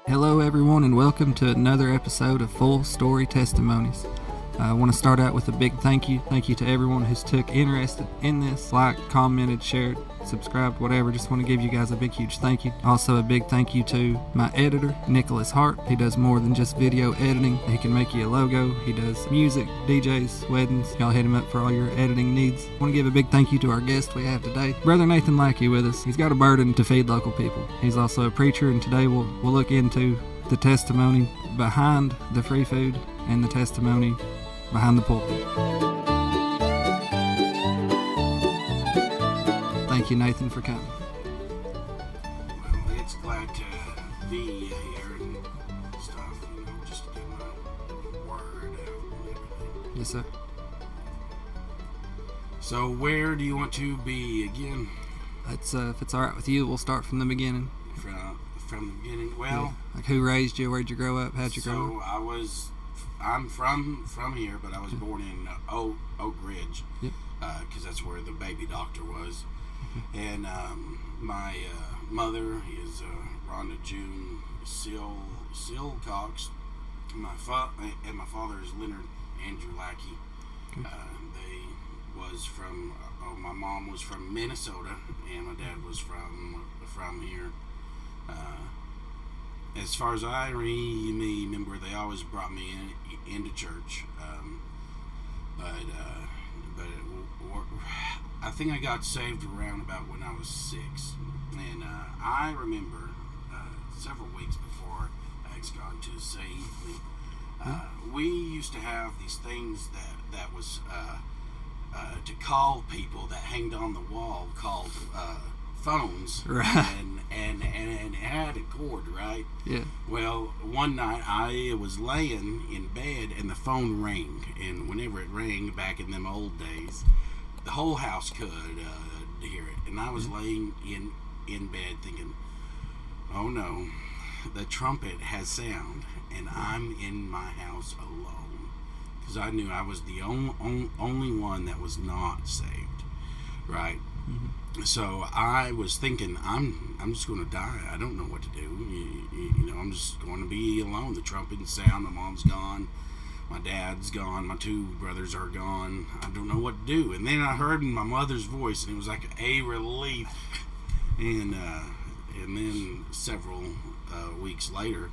Hello everyone and welcome to another episode of Full Story Testimonies. I want to start out with a big thank you. Thank you to everyone who's took interest in this, liked, commented, shared, subscribed, whatever. Just want to give you guys a big, huge thank you. Also a big thank you to my editor, Nicholas Hart. He does more than just video editing. He can make you a logo. He does music, DJs, weddings. Y'all hit him up for all your editing needs. I want to give a big thank you to our guest we have today, Brother Nathan Lackey with us. He's got a burden to feed local people. He's also a preacher, and today we'll look into the testimony behind the free food and the testimony behind the pulpit. Thank you, Nathan, for coming. Well, it's glad to be here and stuff, just to get my word out and everything. Yes, sir. So, where do you want to be again? That's if it's all right with you, we'll start from the beginning. From the beginning. Well, yeah. Like who raised you? Where'd you grow up? How'd you grow up? So I'm from here, but I was born in Oak Ridge, because that's where the baby doctor was. And my mother is Rhonda June Silcox. My father is Leonard Andrew Lackey. My mom was from Minnesota, and my dad was from here. As far as I remember, they always brought me into church, but I think I got saved around about when I was 6, and I remember several weeks before I asked God to save me. We used to have these things that was to call people that hanged on the wall called phones, right? And it had a cord, right? Yeah. Well, one night I was laying in bed and the phone rang, and whenever it rang back in them old days, the whole house could hear it, and I was laying in bed thinking, oh no, the trumpet has sound, and I'm in my house alone, because I knew I was the only one that was not saved, right? Mm-hmm. So I was thinking, I'm just going to die. I don't know what to do. I'm just going to be alone. The trumpet sound. My mom's gone. My dad's gone. My 2 brothers are gone. I don't know what to do. And then I heard my mother's voice, and it was like a relief. And then several weeks later,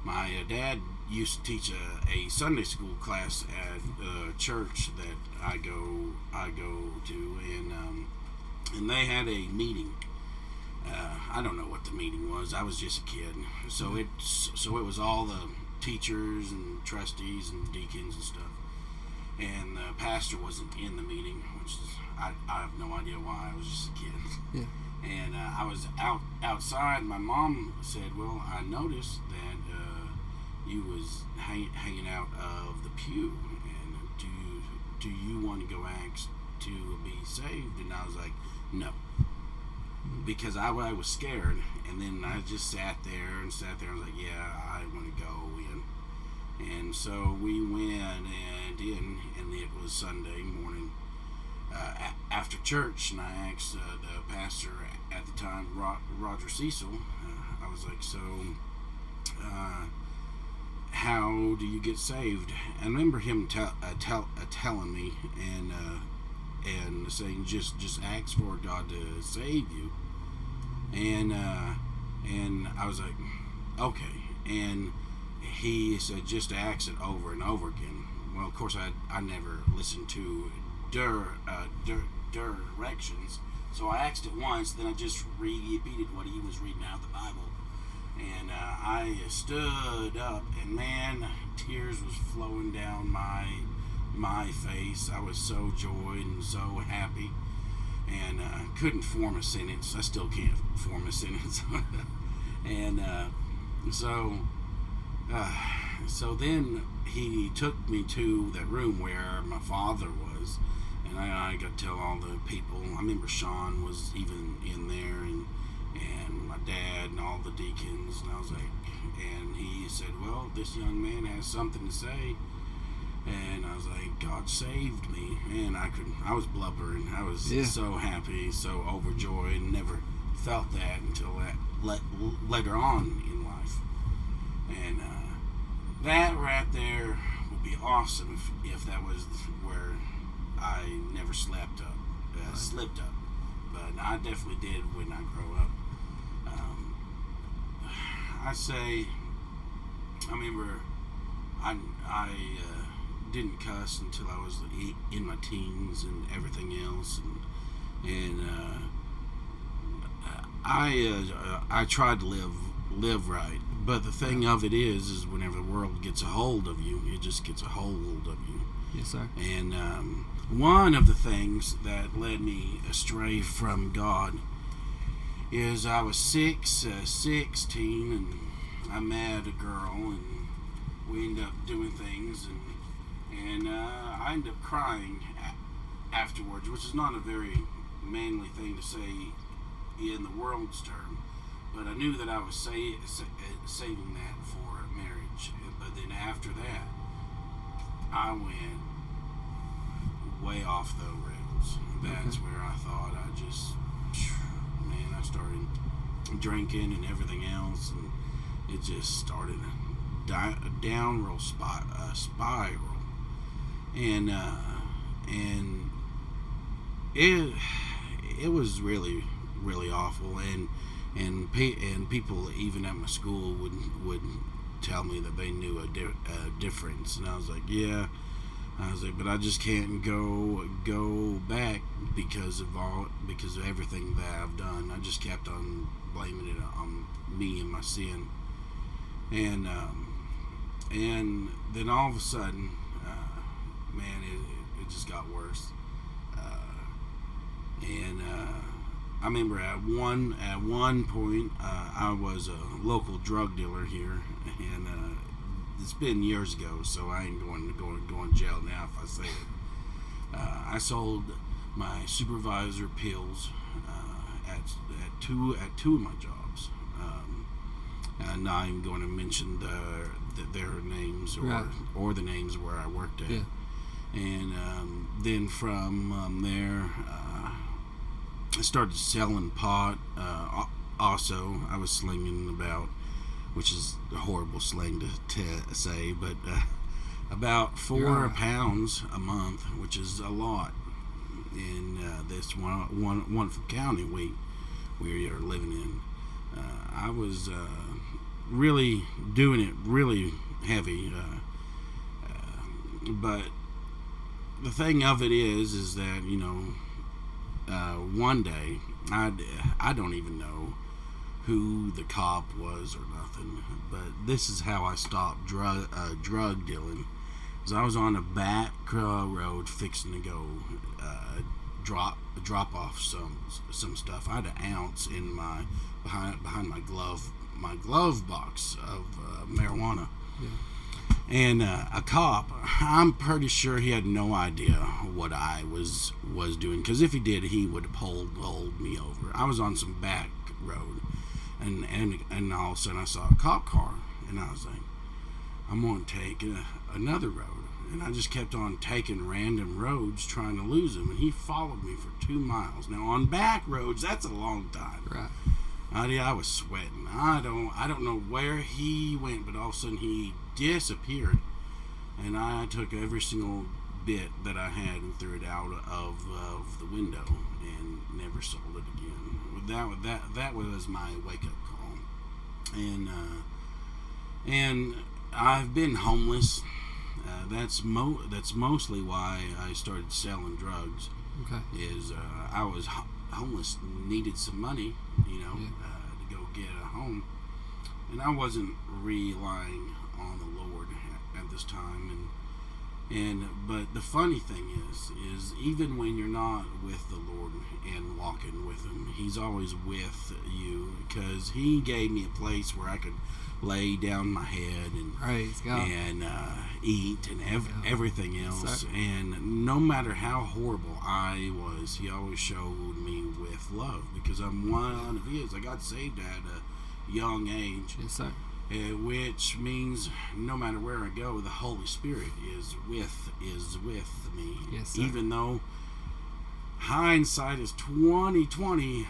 my dad used to teach a Sunday school class at a church that I go to, and they had a meeting. I don't know what the meeting was. I was just a kid. So it was all the teachers and trustees and deacons and stuff. And the pastor wasn't in the meeting, which is, I have no idea why. I was just a kid. Yeah. And I was outside. My mom said, well, I noticed that you was hanging out of the pew, and do you want to go ask to be saved? And I was like, no, because I was scared. And then I just sat there. I was like, yeah, I want to go in. And so we went and it was Sunday morning after church, and I asked the pastor at the time, Roger Cecil, I was like, so how do you get saved? And I remember him telling me and saying, just ask for God to save you. And I was like, okay. And he said, just ask it over and over again. Well, of course, I never listened to directions, so I asked it once. Then I just repeated what he was reading out of the Bible. And I stood up, and man, tears was flowing down my face. I was so joyed and so happy, and couldn't form a sentence. I still can't form a sentence. And so then he took me to that room where my father was, and I got to tell all the people. I remember Sean was even in there, and my dad and all the deacons, and I was like, and he said, well, this young man has something to say. And I was like, God saved me. And I was blubbering. I was so happy, so overjoyed, and never felt that until later on in life. And that right there would be awesome if that was where I never slept up, slipped up. But I definitely did when I grow up. I remember I didn't cuss until I was in my teens and everything else, and I tried to live right. But the thing of it is whenever the world gets a hold of you, it just gets a hold of you. Yes, sir. And one of the things that led me astray from God is I was 16, and I met a girl, and we ended up doing things, and I ended up crying afterwards, which is not a very manly thing to say in the world's term, but I knew that I was saving that for marriage. But then after that, I went way off the rails. That's where I thought I started drinking and everything else, and it just started a downward spiral, and it was really awful, and people even at my school would tell me that they knew a difference, and I was like, yeah. I was like, but I just can't go back because of everything that I've done. I just kept on blaming it on me and my sin, and then all of a sudden, man, it just got worse. I remember at one point, I was a local drug dealer here, and it's been years ago, so I ain't going to jail now if I say it. I sold my supervisor pills at two of my jobs. I'm not even going to mention their names or the names where I worked at. Yeah. And then from there, I started selling pot. Also, I was slinging about, which is a horrible slang to say, but about 4 pounds a month, which is a lot in this wonderful county we are living in. I was really doing it really heavy, but the thing of it is that one day I don't even know who the cop was or nothing, but this is how I stopped drug dealing. As I was on a back road fixing to go drop off some stuff. I had an ounce in my behind my glove box of marijuana. Yeah. And a cop, I'm pretty sure he had no idea what I was doing, because if he did, he would have pulled me over. I was on some back road, and all of a sudden I saw a cop car, and I was like, I'm going to take another road. And I just kept on taking random roads trying to lose him, and he followed me for 2 miles. Now on back roads, that's a long time. Right. I was sweating. I don't know where he went, but all of a sudden he disappeared, and I took every single bit that I had and threw it out of the window and never sold it again. That was my wake up call, and I've been homeless. That's mostly why I started selling drugs. Okay. I was homeless, needed some money, to go get a home, and I wasn't relying on the Lord at this time. But the funny thing is even when you're not with the Lord and walking with Him, He's always with you, because He gave me a place where I could lay down my head and praise God and eat and everything else. And no matter how horrible I was, He always showed me with love, because I'm one of His. I got saved at a young age. Yes, sir. Which means no matter where I go, the Holy Spirit is with me. Yes, sir. Even though hindsight is 20/20,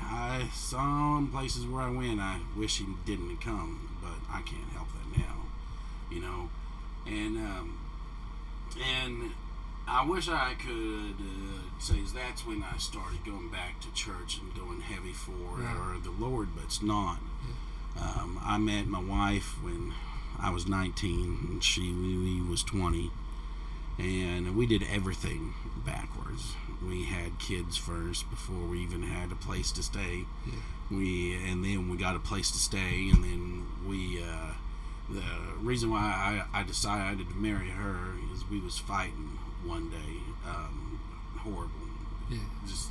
some places where I went, I wish He didn't come, but I can't help that now. And I wish I could say that's when I started going back to church and going heavy for or the Lord, but it's not. I met my wife when I was 19 and we was 20, and we did everything backwards. We had kids first before we even had a place to stay. And then we got a place to stay, and then the reason why I decided to marry her is we was fighting one day, horrible. Just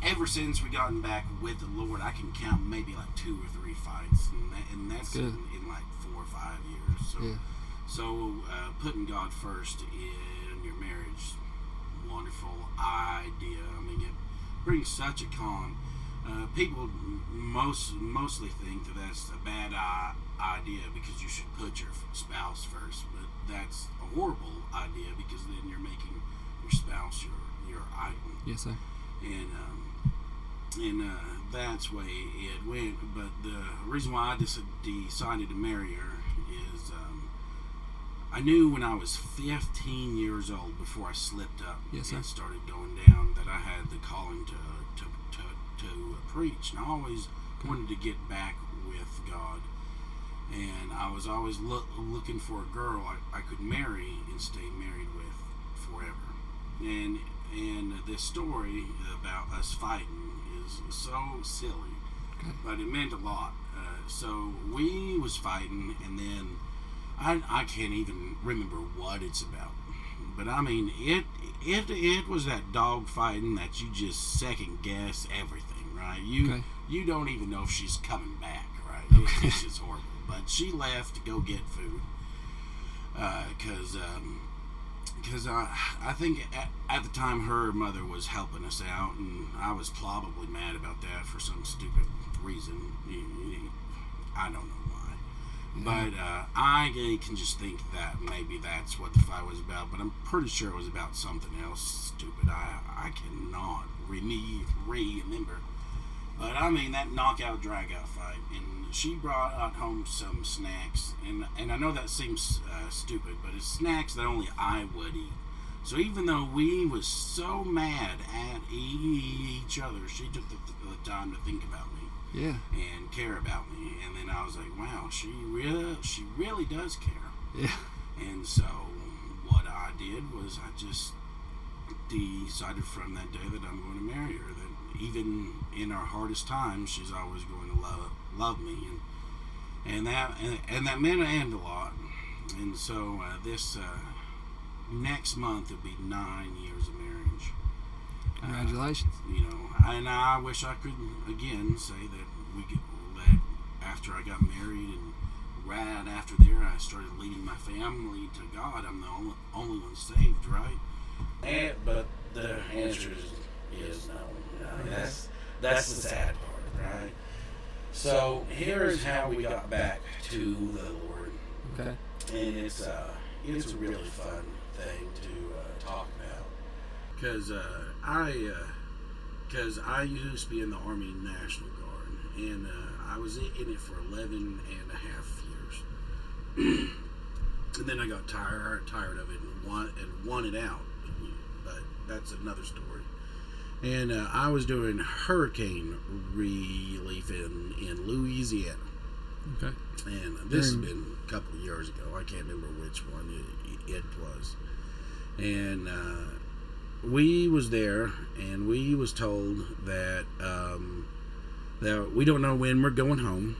ever since we gotten back with the Lord, I can count maybe like 2 or 3 fights, and that's in like 4 or 5 years. So putting God first in your marriage, wonderful idea. I mean, it brings such a calm. People mostly think that that's a bad idea because you should put your spouse first, but that's a horrible idea because then you're making your spouse your idol. Yes, sir. And that's the way it went. But the reason why I decided to marry her is I knew when I was 15 years old, before I slipped up and started going down, that I had the calling to preach. And I always wanted to get back with God. And I was always looking for a girl I could marry and stay married with forever. And this story about us fighting is so silly, but it meant a lot. So we was fighting, and then I can't even remember what it's about. But I mean, it was that dog fighting that you just second guess everything, right? You don't even know if she's coming back, right? It's just horrible. But she left to go get food because I think at the time her mother was helping us out, and I was probably mad about that for some stupid reason. I don't know why. But I can just think that maybe that's what the fight was about, but I'm pretty sure it was about something else stupid. I cannot remember. But I mean, that knockout dragout fight, and she brought out home some snacks, and I know that seems stupid, but it's snacks that only I would eat. So even though we was so mad at each other, she took the time to think about me, and care about me. And then I was like, wow, she really does care. And so what I did was I just decided from that day that I'm going to marry her. That even in our hardest times, she's always going to love me, and that meant a lot. And so this next month it'll be 9 years of marriage. Congratulations. And I wish I could again say that after I got married and right after there I started leading my family to God. I'm the only one saved, right? But the answer is no. That's the sad part, right? So here is how we got back to the Lord. Okay. And it's a really fun thing to talk about, because I used to be in the Army National Guard, and I was in it for 11 and a half years. And then I got tired of it and wanted out, but that's another story. And I was doing hurricane relief in Louisiana. Okay. And this has been a couple of years ago. I can't remember which one it was. And we was there, and we was told that that we don't know when we're going home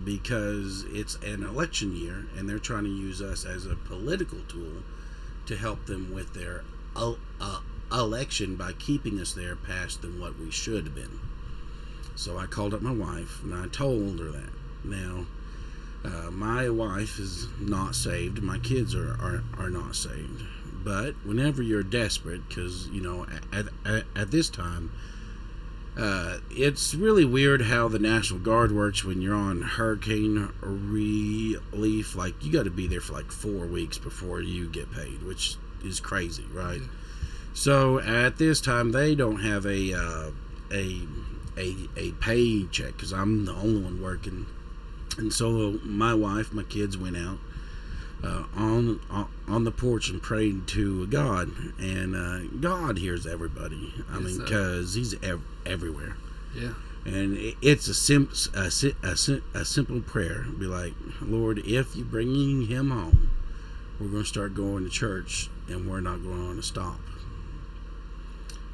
because it's an election year, and they're trying to use us as a political tool to help them with their election by keeping us there past than what we should have been. So I called up my wife, and I told her that. Now, my wife is not saved. My kids are not saved. But whenever you're desperate, because at this time, it's really weird how the National Guard works when you're on hurricane relief. Like, you got to be there for like 4 weeks before you get paid, which is crazy, right? So at this time, they don't have a paycheck because I'm the only one working. And so my wife, my kids went out on the porch and prayed to God, and God hears everybody. I mean, because He's everywhere. Yeah. And it's a simple prayer. Be like, Lord, if you're bringing him home, we're going to start going to church, and we're not going to stop.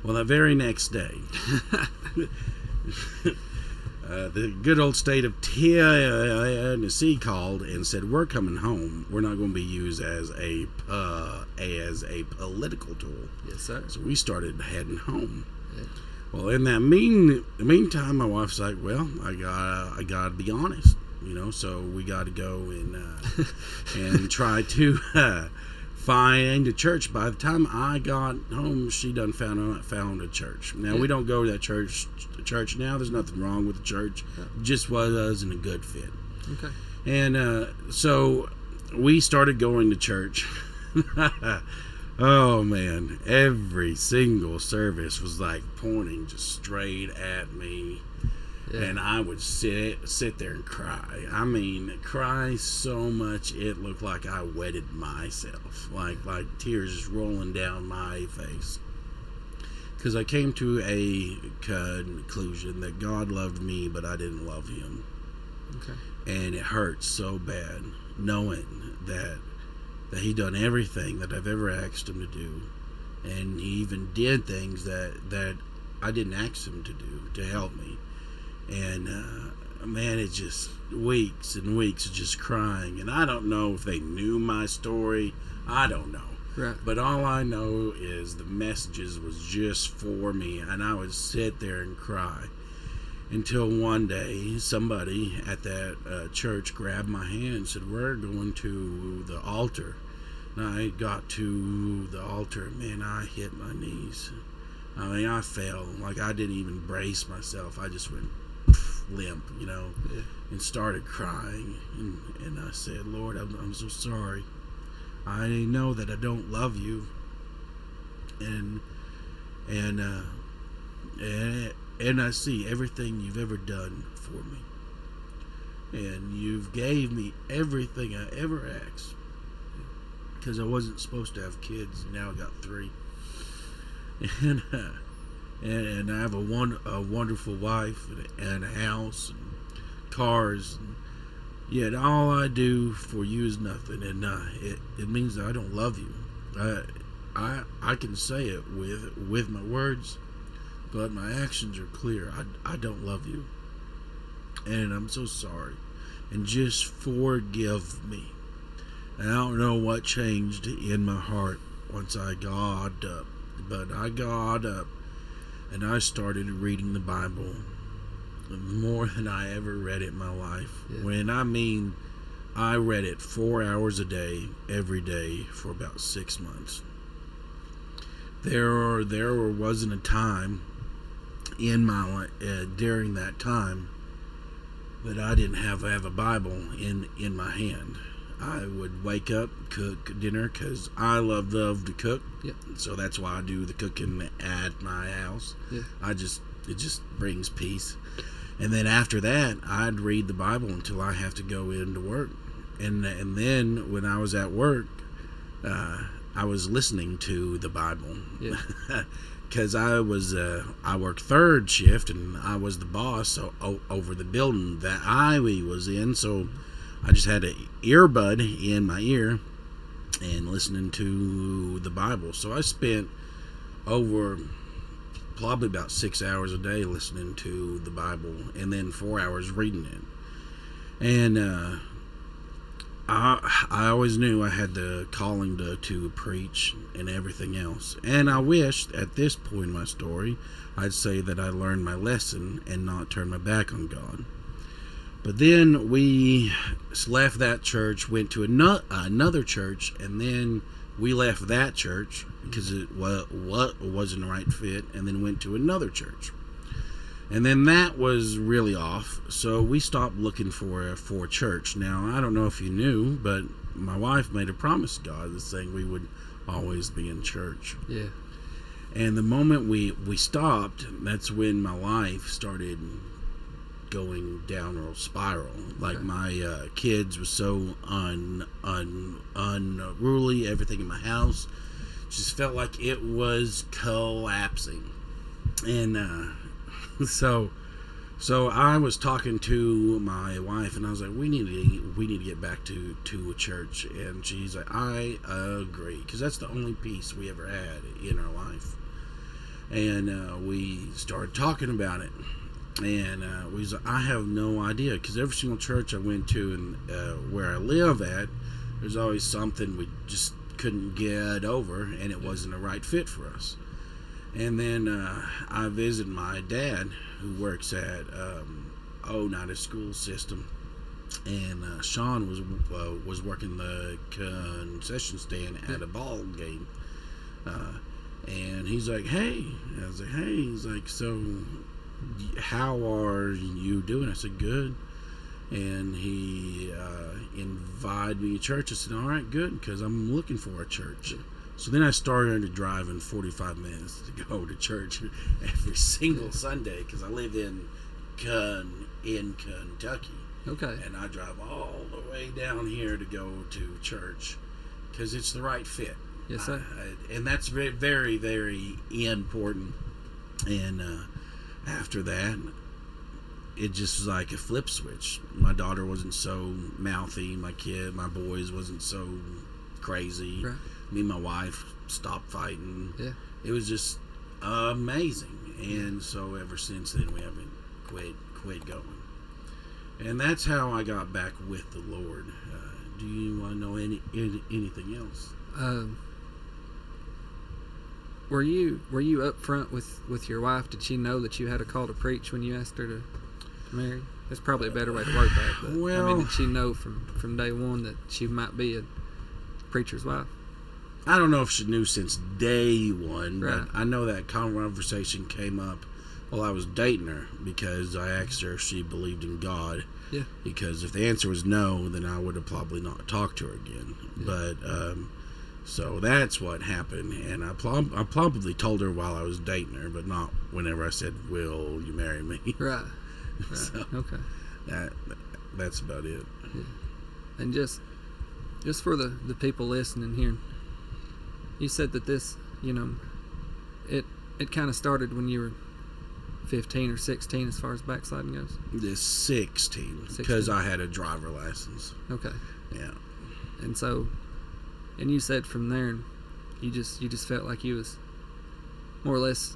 Well, that very next day, the good old state of Tennessee called and said, we're coming home. We're not going to be used as a political tool. Yes, sir. So we started heading home. Yeah. Well, in that meantime, my wife's like, well, I gotta be honest, so we got to go and try to find a church. By the time I got home, she done found a church. Now, we don't go to that church now. There's nothing wrong with the church. It just wasn't a good fit. Okay. And so we started going to church. Oh man, every single service was like pointing just straight at me. Yeah. And I would sit there and cry. I mean, cry so much it looked like I wetted myself. Like tears just rolling down my face. Because I came to a conclusion that God loved me, but I didn't love him. Okay. And it hurts so bad knowing that he done everything that I've ever asked him to do, and he even did things that I didn't ask him to do to help me. And man, it's just weeks and weeks of just crying, and I don't know if they knew my story. I don't know. Right. But all I know is the messages was just for me, and I would sit there and cry until one day somebody at that church grabbed my hand and said, we're going to the altar. And I got to the altar, and man, I hit my knees. I mean, I fell. Like, I didn't even brace myself. I just went limp, Yeah. and started crying. And I said, Lord, I'm so sorry. I know that I don't love you. And I see everything you've ever done for me. And you've gave me everything I ever asked. Because I wasn't supposed to have kids, and now I got 3. And I have a wonderful wife and a house and cars. And yet all I do for you is nothing. And it means that I don't love you. I can say it with my words, but my actions are clear. I don't love you. And I'm so sorry. And just forgive me. And I don't know what changed in my heart once I got up. But I got up and I started reading the Bible more than I ever read it in my life. Yeah. When I mean I read it 4 hours a day, every day for about 6 months. There wasn't a time in my life during that time that I didn't have a Bible in my hand. I would wake up, cook dinner, because I love to cook. Yep. So that's why I do the cooking at my house. Yeah. It just brings peace. And then after that, I'd read the Bible until I have to go into work. And then when I was at work, I was listening to the Bible. Yeah. Because I worked third shift, and I was the boss over the building that I was in. So I just had an earbud in my ear and listening to the Bible. So I spent over probably about 6 hours a day listening to the Bible, and then 4 hours reading it. And I always knew I had the calling to preach and everything else. And I wished at this point in my story I'd say that I learned my lesson and not turn my back on God. But then we left that church, went to another church, and then we left that church because it wasn't the right fit, and then went to another church. And then that was really off, so we stopped looking for a church. Now, I don't know if you knew, but my wife made a promise to God saying we would always be in church. Yeah. And the moment we stopped, that's when my life started going downward spiral. Like my kids were so unruly. Everything in my house just felt like it was collapsing, and so I was talking to my wife, and I was like, we need to get back to a church. And she's like, I agree, because that's the only peace we ever had in our life. And we started talking about it, and we was like, I have no idea, because every single church I went to and where I live at, there's always something we just couldn't get over, and it wasn't a right fit for us. And then I visited my dad, who works at Oneida school system, and Sean was working the concession stand at a ball game, and he's like, hey, I was like, hey, he's like, so how are you doing? I said, good. And he invited me to church. I said, all right, good, because I'm looking for a church. So then I started driving 45 minutes to go to church every single Sunday, because I live in Kentucky. Okay. And I drive all the way down here to go to church, because it's the right fit. Yes, sir. And that's very, very, very important. And after that, it just was like a flip switch. My daughter wasn't so mouthy. My boys wasn't so crazy. Right. Me and my wife stopped fighting. Yeah. It was just amazing. And so ever since then, we haven't quit going. And that's how I got back with the Lord. Do you want to know anything else? Were you up front with your wife? Did she know that you had a call to preach when you asked her to marry? That's probably a better way to word that. But, well, I mean, did she know from day one that she might be a preacher's wife? I don't know if she knew since day one, right. But I know that conversation came up while I was dating her, because I asked her if she believed in God. Yeah. Because if the answer was no, then I would have probably not talked to her again. Yeah. But so that's what happened, and I probably told her while I was dating her, but not whenever I said, "Will you marry me?" Right. So okay. That's about it. Yeah. And just for the people listening here, you said that this, it kind of started when you were 15 or 16 as far as backsliding goes? This 16, because I had a driver license. Okay. Yeah. And so, and you said from there, you just felt like you was more or less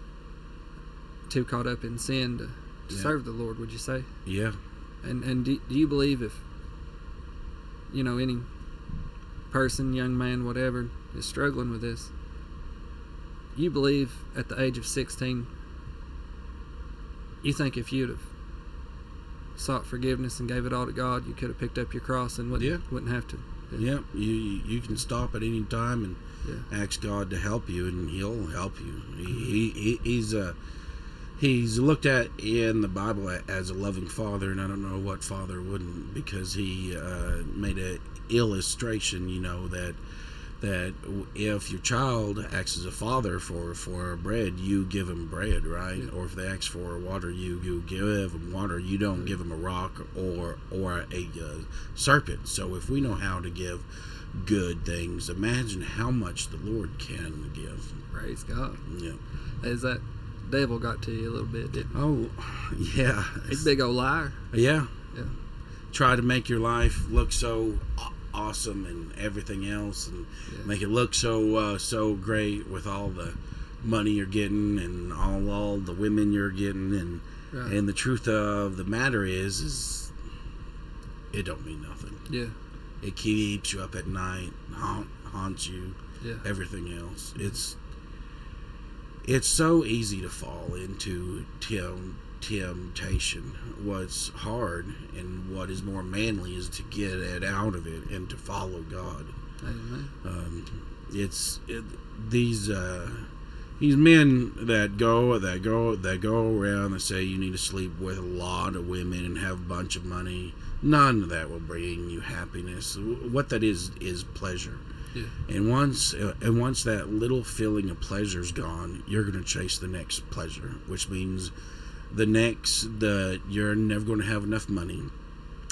too caught up in sin to serve the Lord, would you say? Yeah. And do you believe if, any person, young man, whatever, is struggling with this, you believe at the age of 16, you think if you'd have sought forgiveness and gave it all to God, you could have picked up your cross and wouldn't have to? Yeah. You can stop at any time and ask God to help you, and He'll help you. He's looked at in the Bible as a loving father, and I don't know what father wouldn't, because he made an illustration, that if your child asks as a father for bread, you give him bread, right? Yeah. Or if they ask for water, you give them water. You don't give them a rock or a serpent. So if we know how to give good things, imagine how much the Lord can give. Praise God. Yeah. Is that devil got to you a little bit, didn't he? Oh, yeah. He's a big old liar. Yeah. Yeah. Try to make your life look so awesome and everything else, and make it look so great with all the money you're getting and all the women you're getting, and the truth of the matter is it don't mean nothing. Yeah. It keeps you up at night, haunts you, everything else. It's so easy to fall into temptation. What's hard and what is more manly is to get it out of it and to follow God. Amen. These men that go around and say you need to sleep with a lot of women and have a bunch of money. None of that will bring you happiness. What that is pleasure. Yeah. And once that little feeling of pleasure's gone, you're going to chase the next pleasure, which means you're never going to have enough money,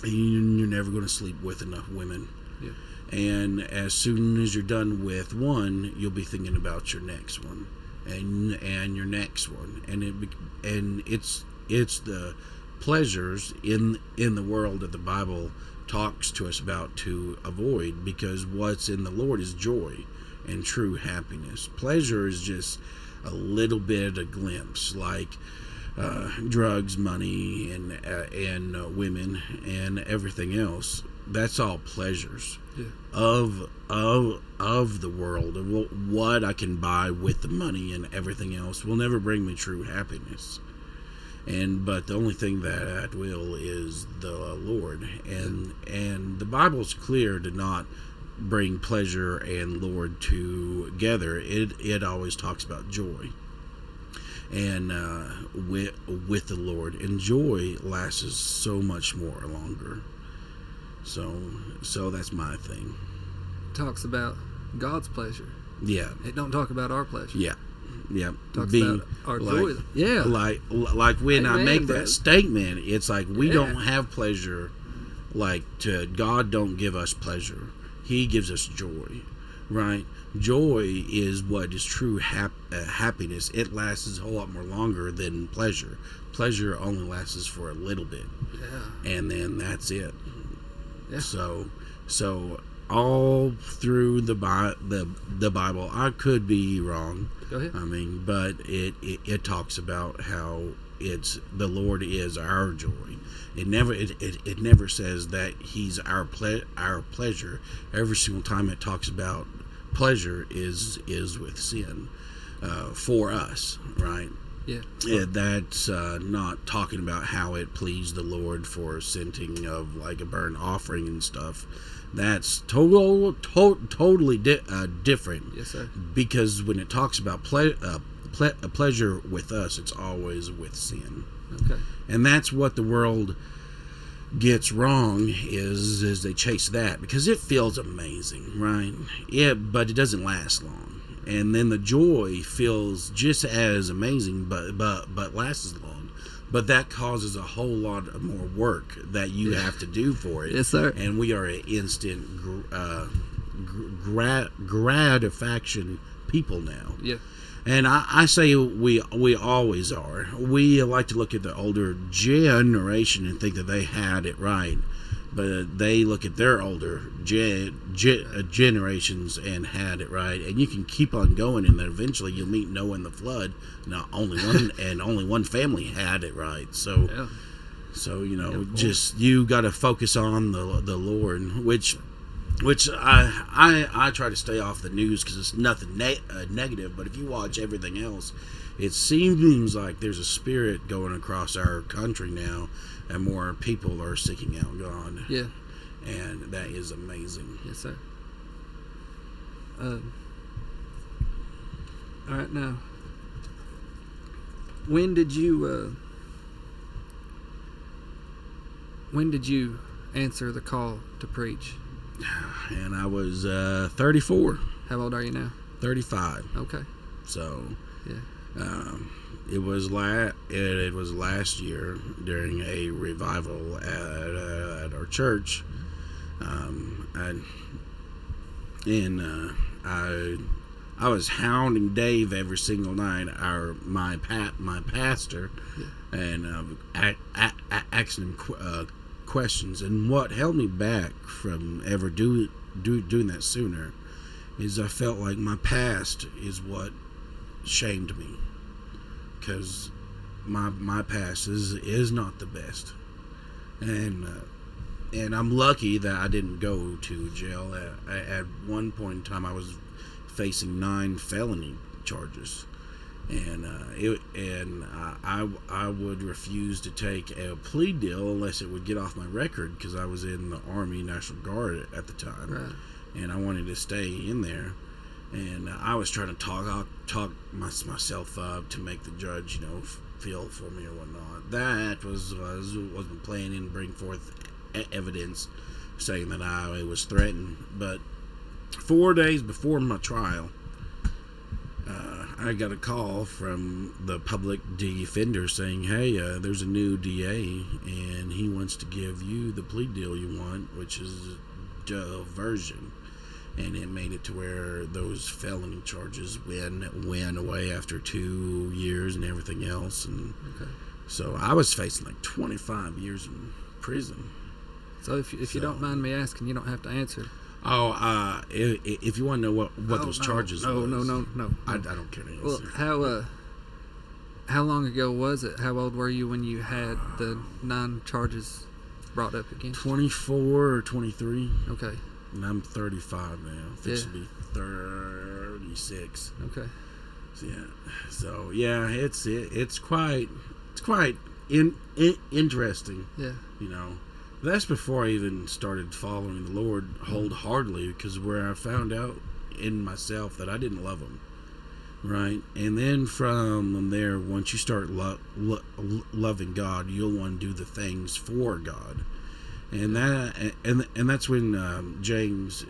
and you're never going to sleep with enough women. Yeah. And as soon as you're done with one, you'll be thinking about your next one, and your next one, and it's the pleasures in the world that the Bible talks to us about to avoid, because what's in the Lord is joy and true happiness. Pleasure is just a little bit, a glimpse, like drugs, money, and women, and everything else. That's all pleasures of the world, of what I can buy with the money, and everything else will never bring me true happiness. But the only thing that will is the Lord, and the Bible's clear to not bring pleasure and Lord together. It always talks about joy, and with the Lord, and joy lasts so much more longer. So that's my thing. Talks about God's pleasure. Yeah. It don't talk about our pleasure. Yeah. Yeah. Talks about our joy. Yeah. Like when I make that statement, it's like we don't have pleasure. Like God don't give us pleasure. He gives us joy, right? Joy is what is true happiness. It lasts a whole lot more longer than pleasure. Pleasure only lasts for a little bit. Yeah. And then that's it. Yeah. So all through the Bible, I could be wrong. Go ahead. I mean, but it talks about how it's the Lord is our joy. It never says that He's our pleasure. Every single time it talks about pleasure is with sin for us, right? Yeah. That's not talking about how it pleased the Lord for scenting of like a burnt offering and stuff. That's totally different. Yes, sir. Because when it talks about pleasure with us, it's always with sin. Okay. And that's what the world gets wrong is they chase that because it feels amazing, right? Yeah, but it doesn't last long. And then the joy feels just as amazing, but lasts as long. But that causes a whole lot more work that you have to do for it. Yes, sir. And we are an instant gratification people now. Yeah. And I say we always are. We like to look at the older generation and think that they had it right. But they look at their older generations and had it right, and you can keep on going, and then eventually you'll meet Noah and the flood. Not only one, and only one family had it right. So, just you got to focus on the Lord, which I try to stay off the news because it's nothing negative. But if you watch everything else, it seems like there's a spirit going across our country now. And more people are seeking out God. Yeah. And that is amazing. Yes, sir. All right, now, when did you answer the call to preach? And I was 34. How old are you now? 35. Okay. So, yeah. It was last year during a revival at our church, I was hounding Dave every single night, my pastor, and asking him questions. And what held me back from ever doing that sooner is I felt like my past is what shamed me. Because my past is not the best, and I'm lucky that I didn't go to jail. At one point in time, I was facing 9 felony charges, and I would refuse to take a plea deal unless it would get off my record because I was in the Army National Guard at the time, right. And I wanted to stay in there. And I was trying to talk myself up to make the judge, feel for me or whatnot. That was my plan, and bring forth evidence saying that I was threatened. But 4 days before my trial, I got a call from the public defender saying, hey, there's a new DA, and he wants to give you the plea deal you want, which is diversion. And it made it to where those felony charges went away after 2 years and everything else. And so I was facing like 25 years in prison. So if you don't mind me asking, you don't have to answer. Oh, if you want to know what those charges no, was. No. I don't care to answer. Well, how long ago was it? How old were you when you had the 9 charges brought up again? 24 or 23. Okay. And I'm 35 now. Fixed to be 36. Okay. So yeah, it's quite interesting. Yeah. You know. That's before I even started following the Lord wholeheartedly, because where I found out in myself that I didn't love Him, right? And then from there, once you start loving God, you'll want to do the things for God, and that's when James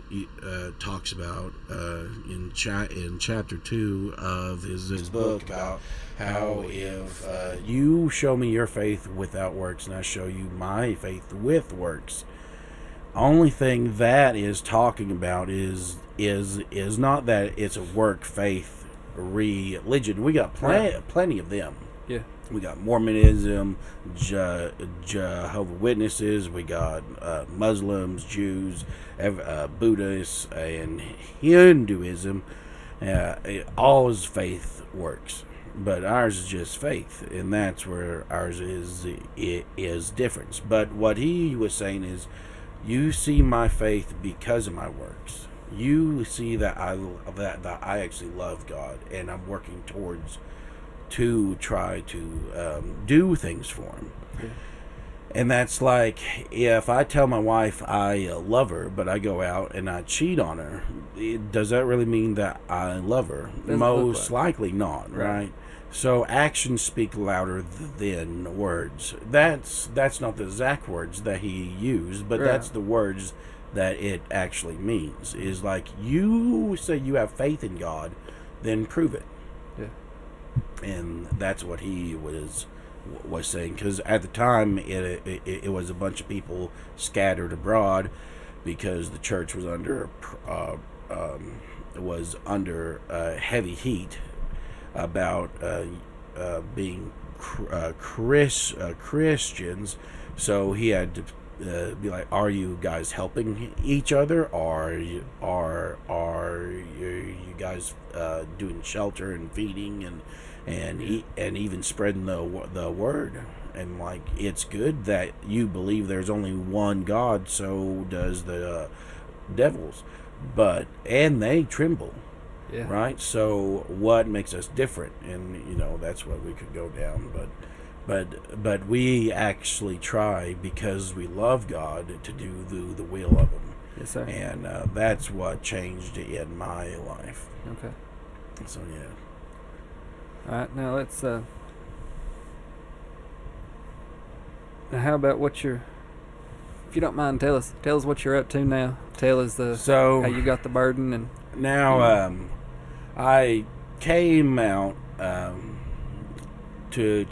talks about in chapter 2 of his book about how if you show me your faith without works and I show you my faith with works, only thing that is talking about is not that it's a work faith religion. We got plenty of them. Yeah. We got Mormonism, Jehovah's Witnesses, we got Muslims, Jews, Buddhists, and Hinduism. All is faith works. But ours is just faith, and that's where ours is difference. But what he was saying is, you see my faith because of my works. You see that I actually love God, and I'm working towards to try to do things for Him. Yeah. And that's like, if I tell my wife I love her, but I go out and I cheat on her, does that really mean that I love her? Most likely not, right? So actions speak louder than words. That's not the exact words that he used, but that's the words that it actually means. Is like, you say you have faith in God, then prove it. Yeah. And that's what he was saying, because at the time it was a bunch of people scattered abroad because the church was under heavy heat about being Christians. So he had to be like, are you guys helping each other? Are you guys doing shelter and feeding and even spreading the word? And like, it's good that you believe there's only one God, so does the devils, and they tremble. Yeah. Right? So what makes us different? And that's what we could go down, but we actually try because we love God to do the will of Him. Yes, sir. And that's what changed in my life. Okay. So yeah. All right, now let's now how about what you're, if you don't mind, tell us what you're up to now. Tell us how you got the burden. And now I came out to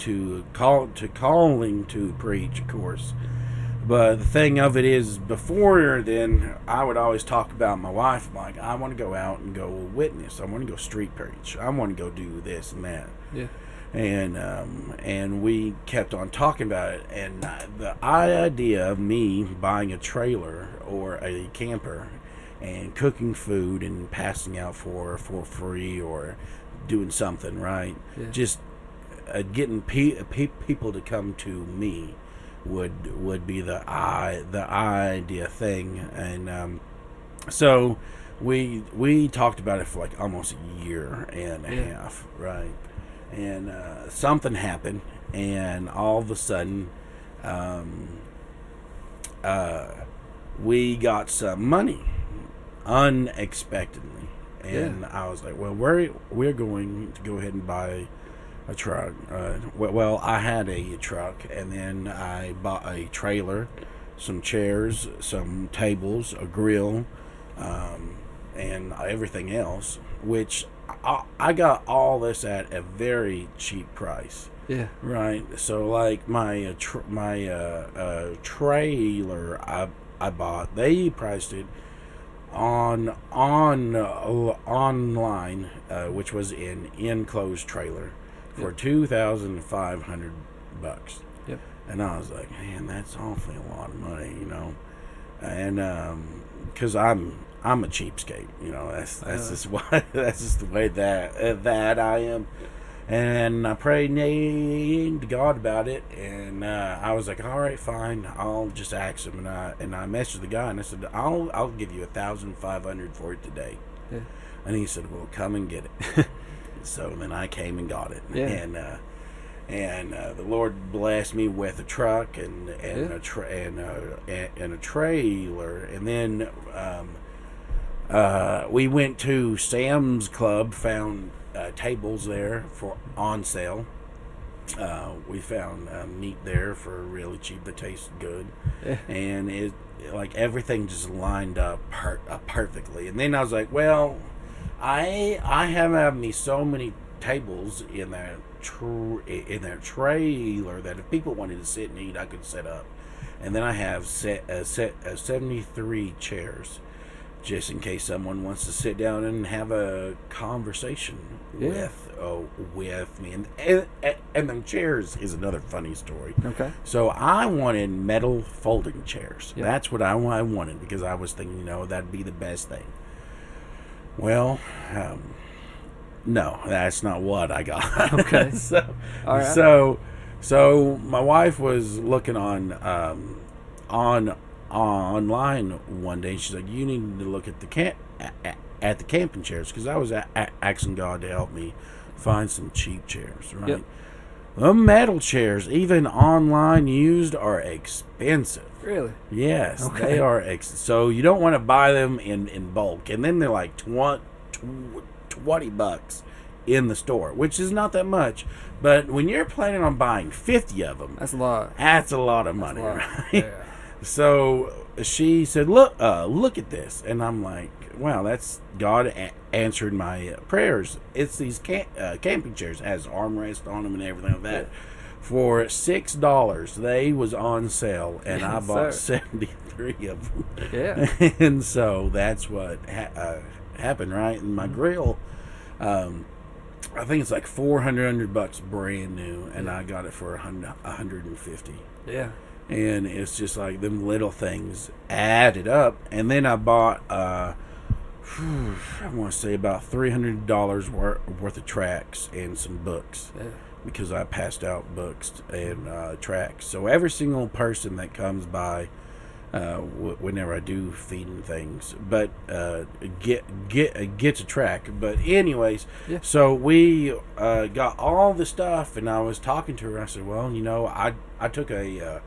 calling to preach, of course. But the thing of it is, before then, I would always talk about my wife. I'm like, I want to go out and go witness. I want to go street preach. I want to go do this and that. Yeah. And we kept on talking about it. And the idea of me buying a trailer or a camper and cooking food and passing out for free or doing something, right? Yeah. Just getting people to come to me would be the idea thing. And so we talked about it for like almost a year and a half, right? And something happened, and all of a sudden we got some money unexpectedly, and I was like, well, we're going to go ahead and buy a truck. Well, I had a truck, and then I bought a trailer, some chairs, some tables, a grill, and everything else, which I got all this at a very cheap price. Yeah. Right. So like my trailer I bought, they priced it online, which was an enclosed trailer for $2,500. Yep. And I was like, man, that's awfully a lot of money, And because I'm a cheapskate, that's just why that's just the way that I am. And I prayed to God about it, and I was like, all right, fine, I'll just ask him. And I messaged the guy, and I said, I'll give you $1,500 for it today. Yeah. And he said, well, come and get it. So then I came and got it. Yeah. And the Lord blessed me with a truck and a trailer, and then we went to Sam's Club, found tables there for on sale. We found meat there for really cheap that tasted good, and it like everything just lined up perfectly. And then I was like, well, I have me so many tables in that trailer that if people wanted to sit and eat, I could set up. And then I have 73 chairs, just in case someone wants to sit down and have a conversation with me. And them chairs is another funny story. Okay. So I wanted metal folding chairs. Yep. That's what I wanted, because I was thinking, that'd be the best thing. Well, no, that's not what I got. Okay. All right. So my wife was looking online one day. She's like, you need to look at the camping chairs, because I was asking God to help me find some cheap chairs, right? Yep. The metal chairs, even online used, are expensive. Really? Yes, Okay. they are. So you don't want to buy them in bulk, and then they're like $20 in the store, which is not that much. But when you're planning on buying 50 of them, That's a lot. That's a lot of money, right? Yeah. So she said, look at this. And I'm like, wow, that's God answered my prayers. It's these camping chairs. It has armrests on them and everything like that. Yeah. For $6, they was on sale, and I bought 73 of them. Yeah. And so that's what happened, right? And my grill, I think it's like $400 brand new, and I got it for $150. Yeah. And it's just like them little things added up. And then I bought I want to say about $300 worth of tracks and some books. Yeah. Because I passed out books and tracks. So every single person that comes by, whenever I do feeding things, but gets a track. But anyways, Yeah. So we got all the stuff, and I was talking to her. And I said, well, I took a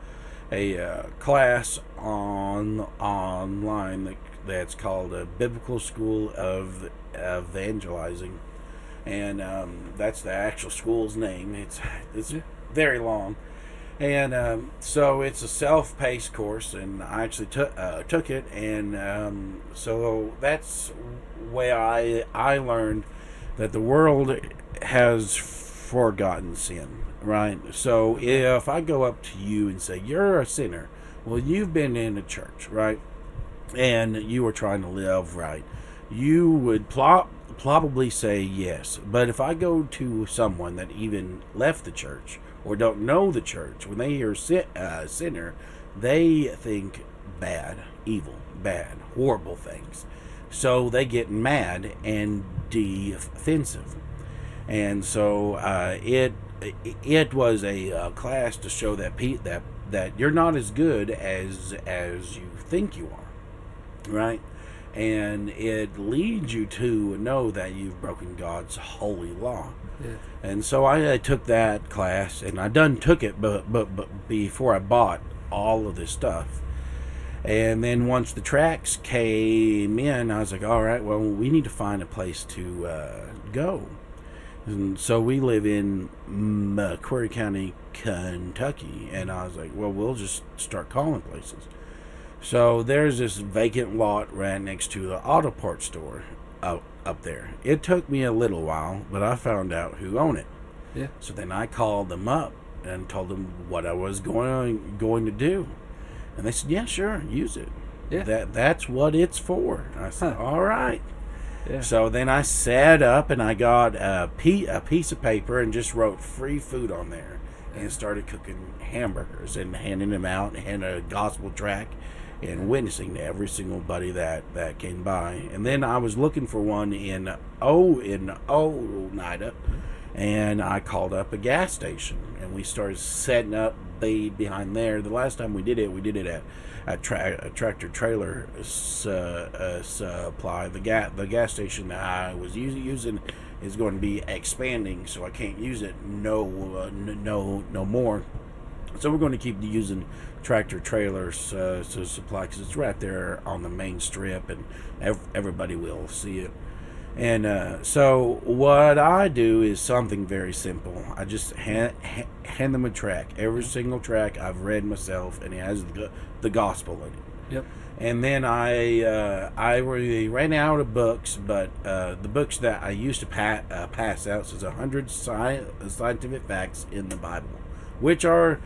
class online that's called a Biblical School of Evangelizing. And that's the actual school's name. It's very long, and so it's a self-paced course. And I actually took it, and so that's where I learned that the world has forgotten sin. Right. So if I go up to you and say you're a sinner, well, you've been in a church, right, and you are trying to live right, you would probably say yes. But if I go to someone that even left the church or don't know the church, when they hear sinner, they think bad, evil, bad, horrible things. So they get mad and defensive. And so it was a class to show that that you're not as good as you think you are, right? And it leads you to know that you've broken God's holy law. Yeah. And so I took that class, and I done took it, but before I bought all of this stuff. And then once the tracks came in, I was like, all right, well, we need to find a place to go. And so we live in McQuarrie County, Kentucky, and I was like, well, we'll just start calling places. So there's this vacant lot right next to the auto parts store up there. It took me a little while, but I found out who owned it. Yeah. So then I called them up and told them what I was going to do, and they said, "Yeah, sure, use it. Yeah. That's what it's for." I said, "All right." Yeah. So then I sat up and I got a piece of paper and just wrote free food on there, and started cooking hamburgers and handing them out, and a gospel tract, and witnessing to every single buddy that came by. And then I was looking for one in Oneida, and I called up a gas station, and we started setting up behind there. The last time we did it at a tractor trailer supply. The gas station that I was using is going to be expanding, so I can't use it no more. So we're going to keep using tractor trailers to supply, because it's right there on the main strip, and everybody will see it. And so what I do is something very simple. I just hand them a track. Every single track I've read myself, and it has the gospel in it. Yep. And then I really ran out of books, but the books that I used to pass out says 100 scientific facts in the Bible, which I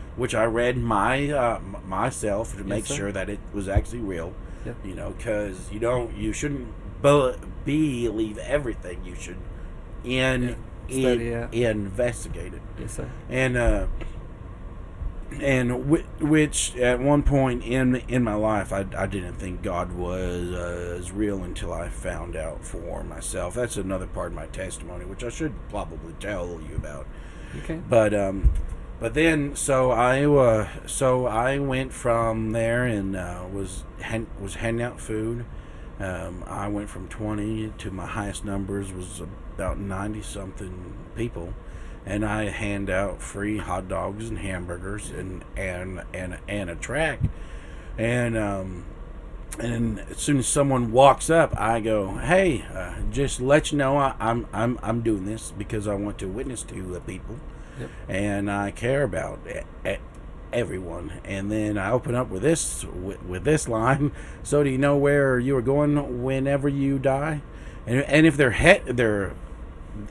read myself to make sure that it was actually real. Yep. You know, because you shouldn't believe everything. You should investigate it. Yes, sir. And which at one point in my life, I didn't think God was real until I found out for myself. That's another part of my testimony, which I should probably tell you about. Okay. But then so I went from there and was handing out food. I went from 20 to my highest numbers was about 90 something people. And I hand out free hot dogs and hamburgers and a tract, and as soon as someone walks up, I go, "Hey, just to let you know, I'm doing this because I want to witness to people, and I care about everyone." And then I open up with this line: "So do you know where you are going whenever you die?" And if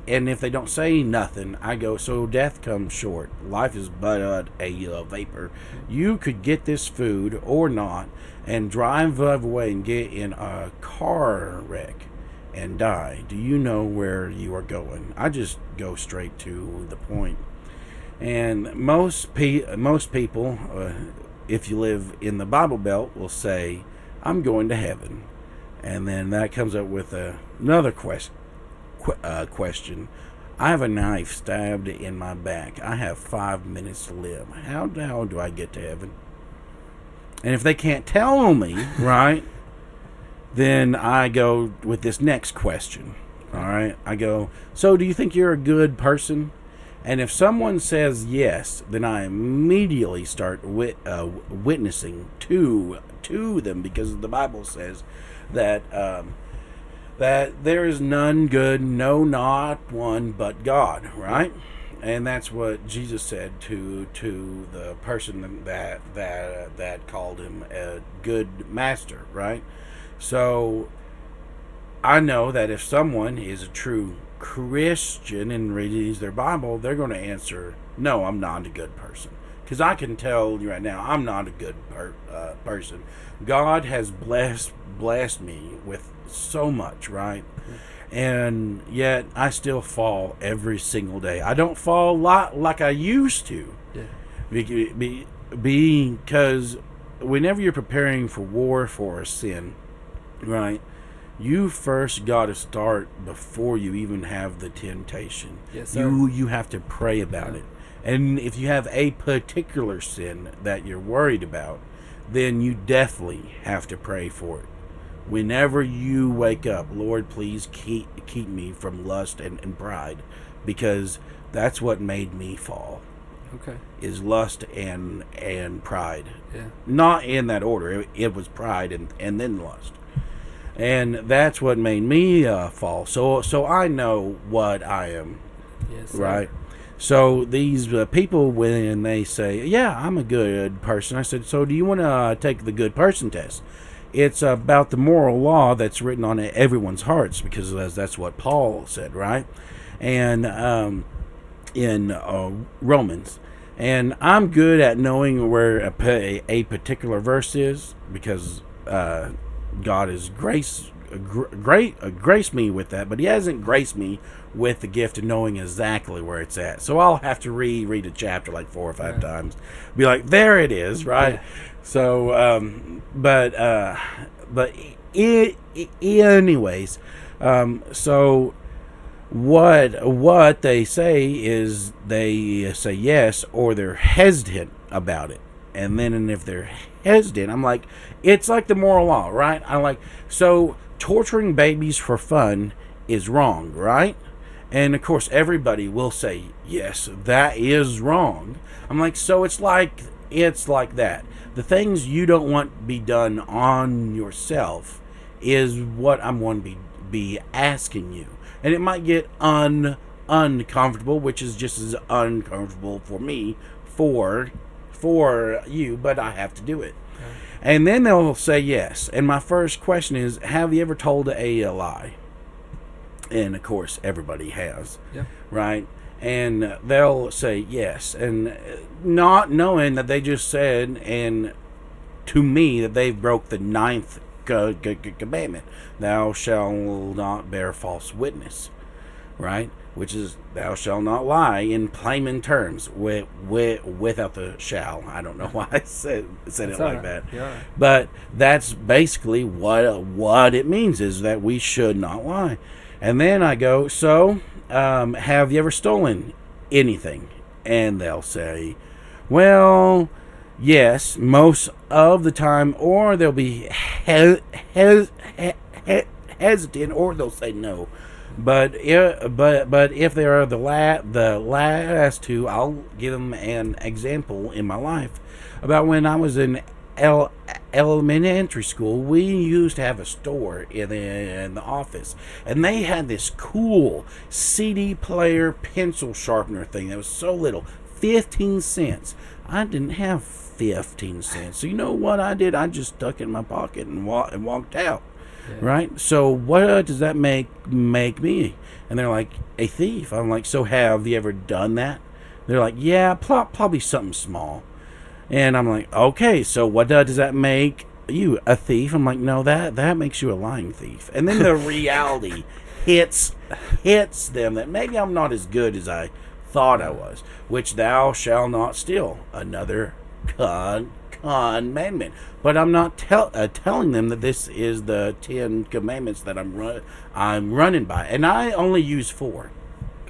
and if they don't say nothing, I go, "So death comes short. Life is but a vapor. You could get this food or not and drive away and get in a car wreck and die. Do you know where you are going?" I just go straight to the point. And most people, if you live in the Bible Belt, will say, "I'm going to heaven." And then that comes up with another question. I have a knife stabbed in my back. I have 5 minutes to live. How do I get to heaven? And if they can't tell me, right, then I go with this next question. All right, I go, "So do you think you're a good person?" And if someone says yes, then I immediately start witnessing to them, because the Bible says that there is none good, no, not one, but God, right? And that's what Jesus said to the person that called him a good master, right? So I know that if someone is a true Christian and reads their Bible, they're going to answer, "No, I'm not a good person." Because I can tell you right now, I'm not a good person. God has blessed me with so much, right? And yet I still fall every single day. I don't fall like I used to. Yeah. Because whenever you're preparing for war for a sin, right, you first got to start before you even have the temptation. Yes, sir. You have to pray about it. And if you have a particular sin that you're worried about, then you definitely have to pray for it. Whenever you wake up, "Lord, please keep me from lust and pride," because that's what made me fall. Okay. Is lust and pride. Yeah. Not in that order. It was pride and then lust. And that's what made me fall. So I know what I am. Yes, sir. Right? So these people, when they say, "Yeah, I'm a good person," I said, "So do you want to take the good person test?" It's about the moral law that's written on everyone's hearts, because that's what Paul said, right? And in Romans. And I'm good at knowing where a particular verse is, because God has graced me with that, but He hasn't graced me with the gift of knowing exactly where it's at. So I'll have to read a chapter like 4 or 5 times, be like, there it is, right? Yeah. So, anyways, so what they say is they say yes, or they're hesitant about it. And if they're hesitant, I'm like, it's like the moral law, right? I'm like, so torturing babies for fun is wrong, right? And of course everybody will say, yes, that is wrong. I'm like, so it's like that. The things you don't want to be done on yourself is what I'm going to be asking you. And it might get uncomfortable, which is just as uncomfortable for me, for you, but I have to do it. Okay. And then they'll say yes. And my first question is, have you ever told a lie? And of course, everybody has, right? And they'll say yes, and not knowing that they just said, and to me, that they broke the 9th commandment: thou shalt not bear false witness, right? Which is, thou shalt not lie in plain terms, without the shall. I don't know why I said it like that. Yeah. But that's basically what it means, is that we should not lie. And then I go, so have you ever stolen anything? And they'll say, well, yes, most of the time, or they'll be hesitant, or they'll say no. But if they are the last two, I'll give them an example in my life about when I was in elementary school. We used to have a store in the office, and they had this cool CD player pencil sharpener thing that was so little, 15 cents. I didn't have 15 cents, so you know what I did? I just stuck it in my pocket and walked out. Yeah. Right? So what does that make me? And they're like, a thief. I'm like, so have you ever done that? They're like, yeah, probably something small. And I'm like, okay, so what does that make you? A thief? I'm like, no, that makes you a lying thief. And then the reality hits them that maybe I'm not as good as I thought I was, which thou shalt not steal, another commandment. But I'm not telling them that this is the 10 commandments that I'm running by, and I only use 4.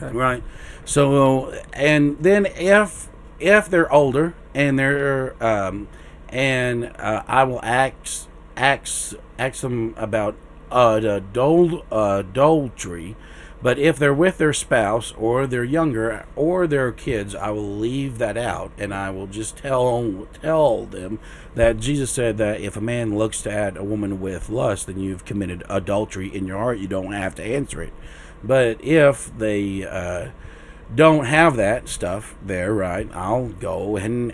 Okay. Right? So, and then if they're older and they're I will ask them about adultery. But if they're with their spouse, or they're younger, or their kids, I will leave that out, and I will just tell them that Jesus said that if a man looks at a woman with lust, then you've committed adultery in your heart. You don't have to answer it. But if they don't have that stuff there, right, I'll go and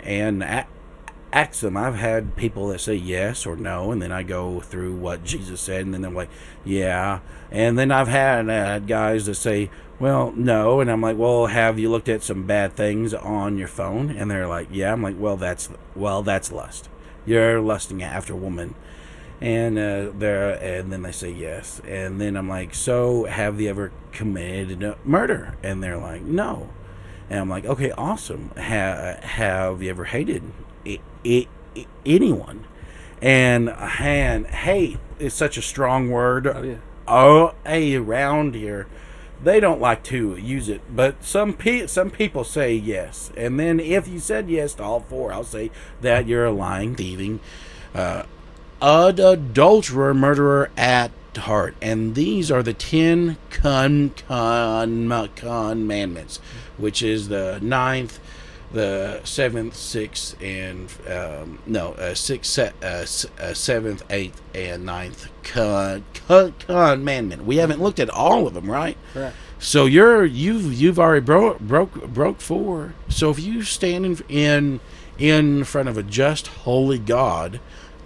ask them. I've had people that say yes or no, and then I go through what Jesus said, and then they're like, yeah. And then I've had guys that say, well, no. And I'm like, well, have you looked at some bad things on your phone? And they're like, yeah. I'm like, well, that's lust. You're lusting after a woman. And then they say yes. And then I'm like, so have you ever committed murder? And they're like, no. And I'm like, okay, awesome. Have you ever hated anyone? And hate is such a strong word. Oh, yeah. Around here, they don't like to use it, but some people say yes. And then if you said yes to all 4, I'll say that you're a lying, thieving, adulterer, murderer at heart. And these are the 10 commandments, which is the 9th, the 7th, 6th, and 6th, 7th, 8th, and 9th commandment. We haven't looked at all of them, right? Correct. So you've already broke 4. So if you stand in front of a just, holy God,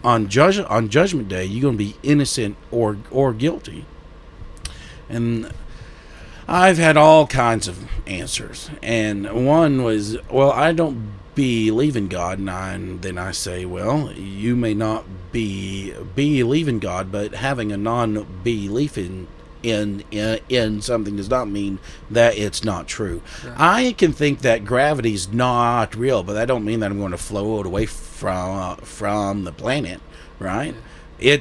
on Judgment Day, you're going to be innocent or guilty. And I've had all kinds of answers, and one was, well, I don't believe in God, and then I say, well, you may not believe in God, but having a non-belief in something does not mean that it's not true. Right. I can think that gravity's not real, but that don't mean that I'm going to float away from the planet, right? Yeah.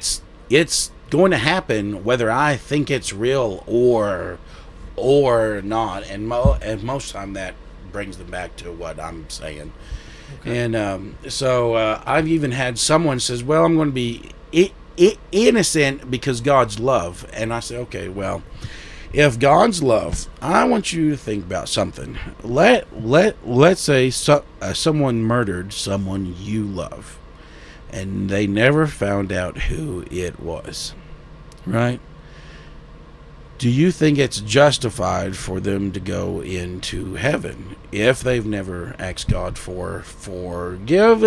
It's going to happen whether I think it's real or not, and most of the time that brings them back to what I'm saying. Okay. And so I've even had someone says, well, I'm going to be innocent because God's love. And I say, okay, well, if God's love, I want you to think about something. Let's say someone murdered someone you love, and they never found out who it was, right? Do you think it's justified for them to go into heaven if they've never asked God for forgiveness?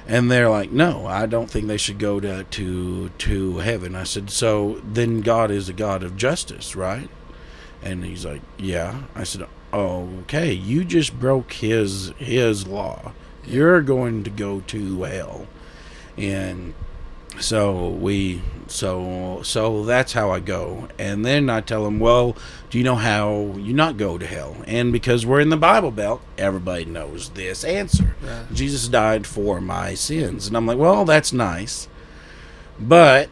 And they're like, no, I don't think they should go to heaven. I said, so then God is a God of justice, right? And he's like, yeah. I said, okay, you just broke his law. You're going to go to hell. And so that's how I go. And then I tell them, well, do you know how you not go to hell? And because we're in the Bible Belt, everybody knows this answer. Yeah. Jesus died for my sins. And I'm like, well, that's nice. But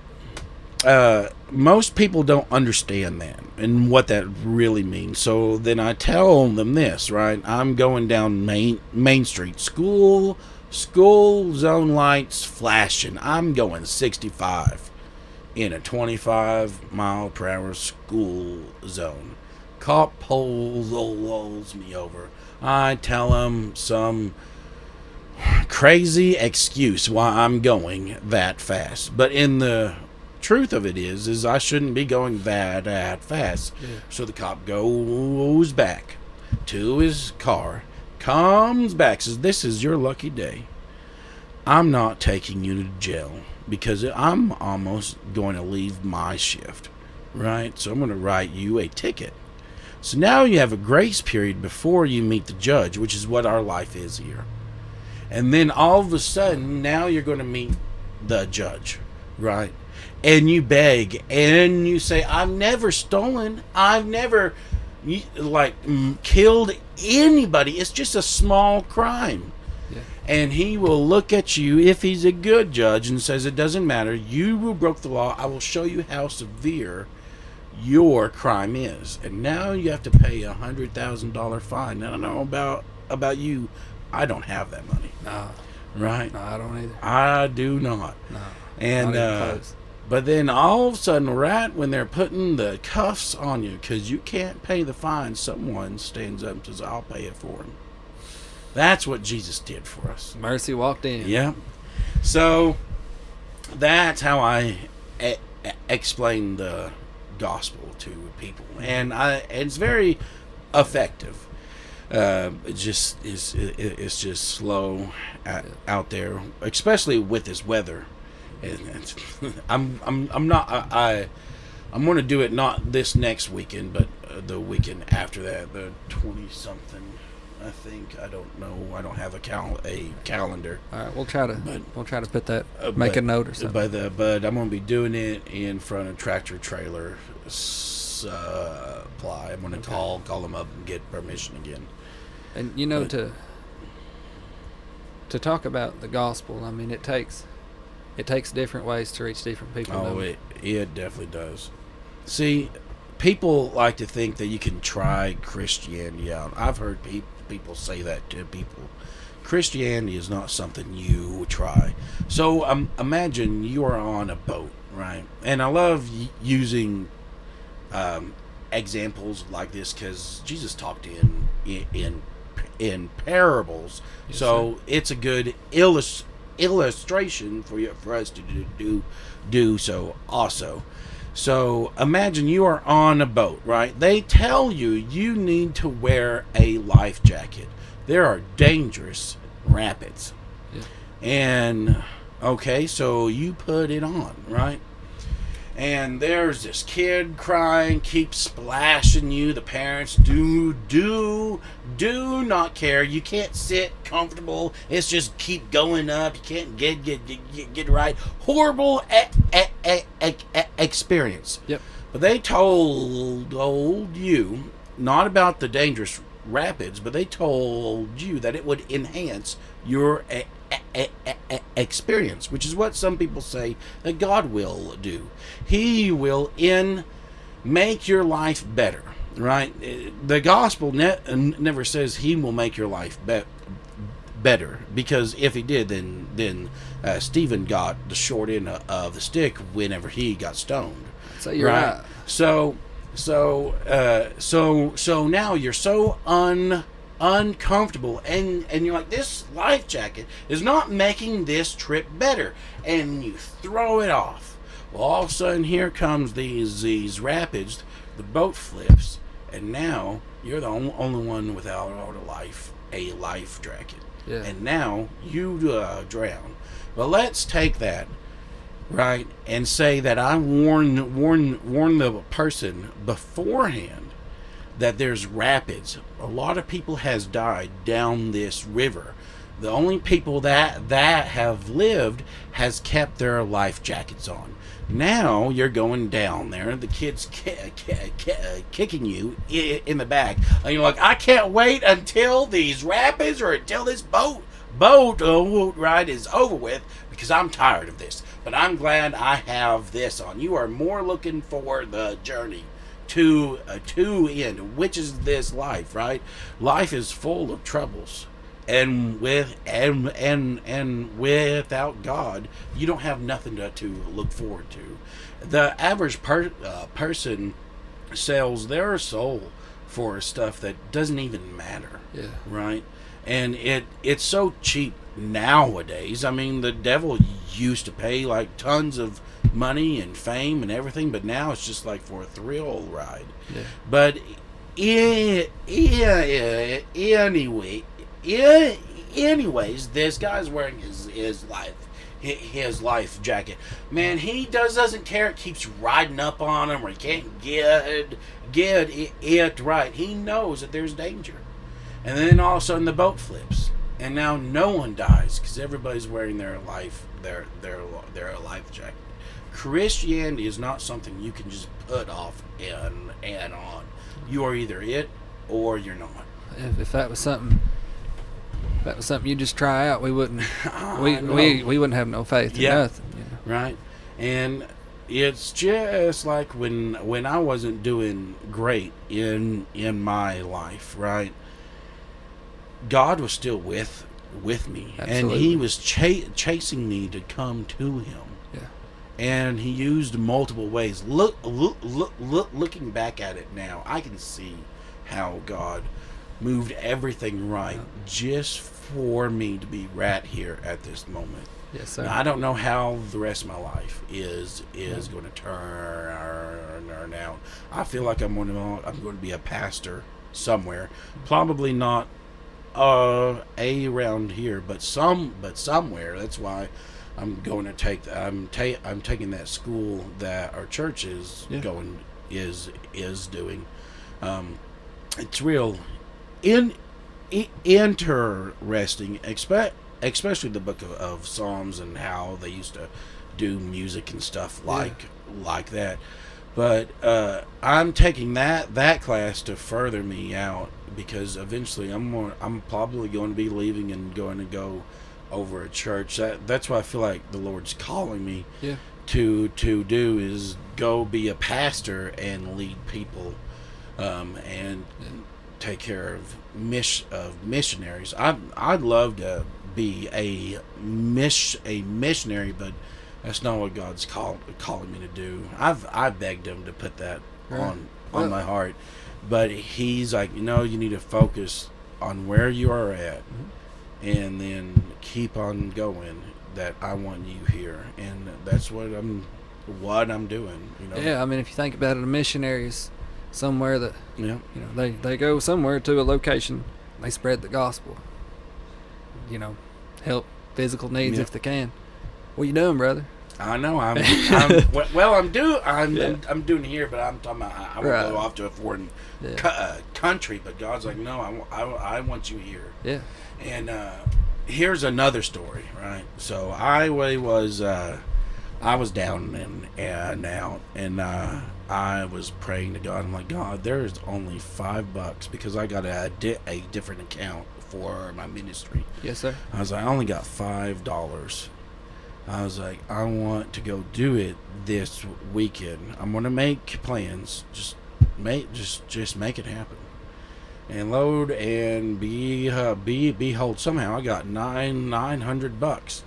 most people don't understand that and what that really means. So then I tell them this, right? I'm going down Main Street, school zone lights flashing. I'm going 65 in a 25-mile-per-hour school zone. Cop pulls me over. I tell him some crazy excuse why I'm going that fast. But in the truth of it is I shouldn't be going that fast. Yeah. So the cop goes back to his car, comes back, says, this is your lucky day. I'm not taking you to jail because I'm almost going to leave my shift, right? So I'm going to write you a ticket. So now you have a grace period before you meet the judge, which is what our life is here. And then all of a sudden, now you're going to meet the judge, right? And you beg and you say, I've never stolen. I've never killed anybody. It's just a small crime. Yeah. And he will look at you, if he's a good judge, and says, it doesn't matter. You broke the law. I will show you how severe your crime is. And now you have to pay a $100,000 fine. Now, I don't know about you. I don't have that money. No. Right? No, I don't either. I do not. No. And but then all of a sudden, right when they're putting the cuffs on you because you can't pay the fine, someone stands up and says, I'll pay it for him. That's what Jesus did for us. Mercy walked in. Yeah. So that's how I explain the gospel to people, and it's very effective. It's just slow out there, especially with this weather. I'm going to do it not this next weekend, but the weekend after that, the 20-something. I think, I don't know. I don't have a calendar. All right, we'll try to put that, make a note or something. But I'm going to be doing it in front of Tractor Trailer Supply. I'm going to call them up and get permission again. And to talk about the gospel, I mean, it takes different ways to reach different people. Oh, it definitely does. See, people like to think that you can try Christianity out. I've heard people say that to people. Christianity is not something you try. So imagine you are on a boat, right? And I love using examples like this because Jesus talked in parables. Yes, so sir. It's a good illustration for us to do so also. So imagine you are on a boat, right? They tell you need to wear a life jacket. There are dangerous rapids. Yeah. And okay, so you put it on, right? And there's this kid crying, keeps splashing you. The parents do not care. You can't sit comfortable. It's just keep going up. You can't get right. Horrible experience. Yep. But they told you not about the dangerous rapids, but they told you that it would enhance your experience, which is what some people say that God will do. He will make your life better, right? The gospel never says He will make your life better, because if He did, then Stephen got the short end of the stick whenever he got stoned. So you're right. So now you're so uncomfortable, and you're like, this life jacket is not making this trip better, and you throw it off. Well, all of a sudden here comes these rapids, the boat flips, and now you're the only one without a life jacket. Yeah. And now you drown. Well, let's take that, right, and say that I warn the person beforehand that there's rapids. A lot of people has died down this river. The only people that have lived has kept their life jackets on. Now you're going down there, and the kid's kicking you in the back, and you're like, I can't wait until these rapids or until this boat ride is over with, because I'm tired of this. But I'm glad I have this on. You are more looking for the journey to end, which is this life, right? Life is full of troubles, and without God, you don't have nothing to look forward to. The average person sells their soul for stuff that doesn't even matter. Yeah. Right? And it's so cheap nowadays. I mean, the devil used to pay like tons of money and fame and everything, but now it's just like for a thrill ride. Yeah. But anyways, this guy's wearing his life jacket. Man, he doesn't care. It keeps riding up on him, or he can't get it right. He knows that there's danger, and then all of a sudden the boat flips, and now no one dies because everybody's wearing their life jacket. Christianity is not something you can just put off and on. You are either it or you're not. If that was something you just try out, we wouldn't we wouldn't have no faith in nothing. You know? Right. And it's just like when I wasn't doing great in my life, right? God was still with me. Absolutely. And He was chasing me to come to Him. Yeah. And He used multiple ways. Looking back at it now, I can see how God moved everything right just for me to be right here at this moment. Yes, sir. Now, I don't know how the rest of my life is going to turn out. I feel like I'm going to be a pastor somewhere. Probably not around here, but somewhere. That's why I'm going to I'm taking that school that our church is doing. It's real interesting, especially the book of Psalms and how they used to do music and stuff like that. But I'm taking that class to further me out, because eventually I'm probably going to be leaving and going to go over a church. That's what I feel like the Lord's calling me to do, is go be a pastor and lead people, and take care of missionaries. I'd love to be a missionary, but that's not what God's calling me to do. I begged Him to put that on my heart, but He's like, you need to focus on where you are at, and then keep on going. That I want you here, and that's what I'm doing. Yeah, I mean, if you think about it, a missionary is somewhere that they go somewhere to a location, they spread the gospel, help physical needs Yep. if they can. What you doing, brother? I know. I'm doing here, but I'm talking about I want Right. to go off to a foreign country. But God's like, no, I want you here. Yeah. And here's another story, right? So I was down and out, and I was praying to God. I'm like, God, there's only $5 because I got a different account for my ministry. Yes, sir. I was like, I only got $5. I was like, I want to go do it this weekend. I'm gonna make plans. Just make it happen. And load and behold, somehow I got $900.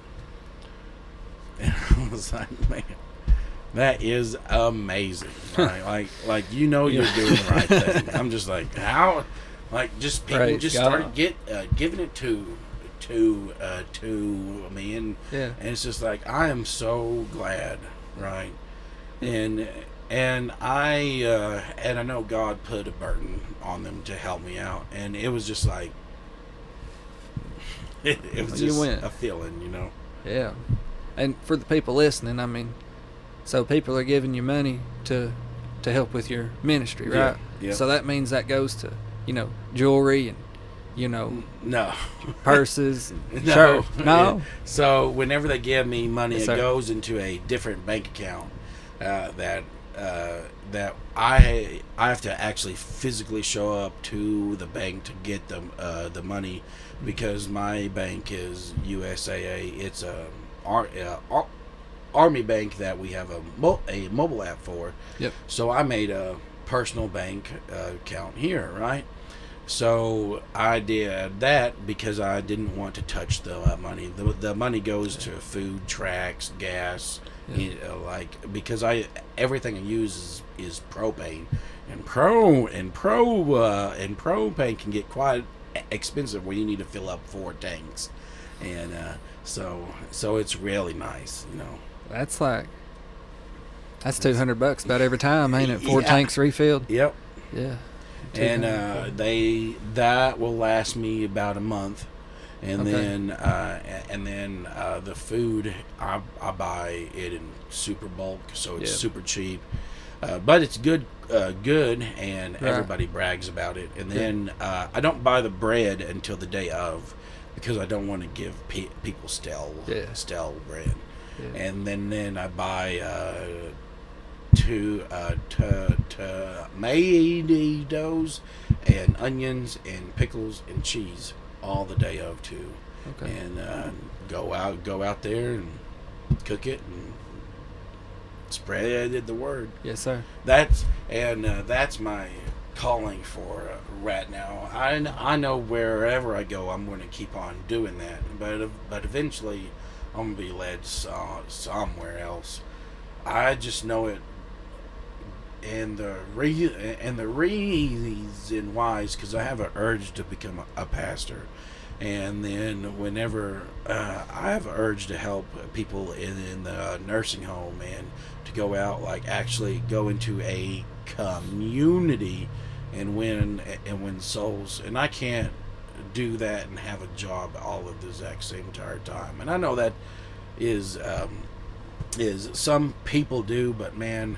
And I was like, man, that is amazing. Right? like you're doing the right thing. I'm just like, how? Like, just people Praise just God. started giving it to me, and it's just like, I am so glad, right? And I know God put a burden on them to help me out, and it was just like it was You just win. a feeling. Yeah. And for the people listening, I mean, so people are giving you money to help with your ministry, right? Yeah. So that means that goes to, jewelry and, No. purses. No. Sure. No. So whenever they give me money, Yes, it sir. goes into a different bank account that I have to actually physically show up to the bank to get the money, because my bank is USAA. It's a Army bank that we have a mobile app for. Yep. So I made a personal bank account here, right? So I did that because I didn't want to touch the money. The money goes to food, tracks, gas, because everything I use is propane, and propane can get quite expensive when you need to fill up 4 tanks, and so it's really nice, That's $200 about every time, ain't it? 4 Yeah. tanks refilled. Yep. Yeah. And 200. that will last me about a month, and Okay. then the food I buy it in super bulk, so it's Yeah. super cheap, but it's good, and Right. everybody brags about it. And then I don't buy the bread until the day of, because I don't want to give people stale bread. Yeah. And then I buy tomatoes and onions and pickles and cheese all the day of too. Okay. And go out there and cook it and spread the word. Yes, sir. That's my calling for right now. I know wherever I go, I'm going to keep on doing that, but eventually I'm gonna be led somewhere else. I just know it, and the reason why is because I have an urge to become a pastor, and then whenever I have an urge to help people in the nursing home, and to go out, like actually go into a community and win souls, and I can't do that and have a job all of the exact same entire time. And I know that is some people do, but man,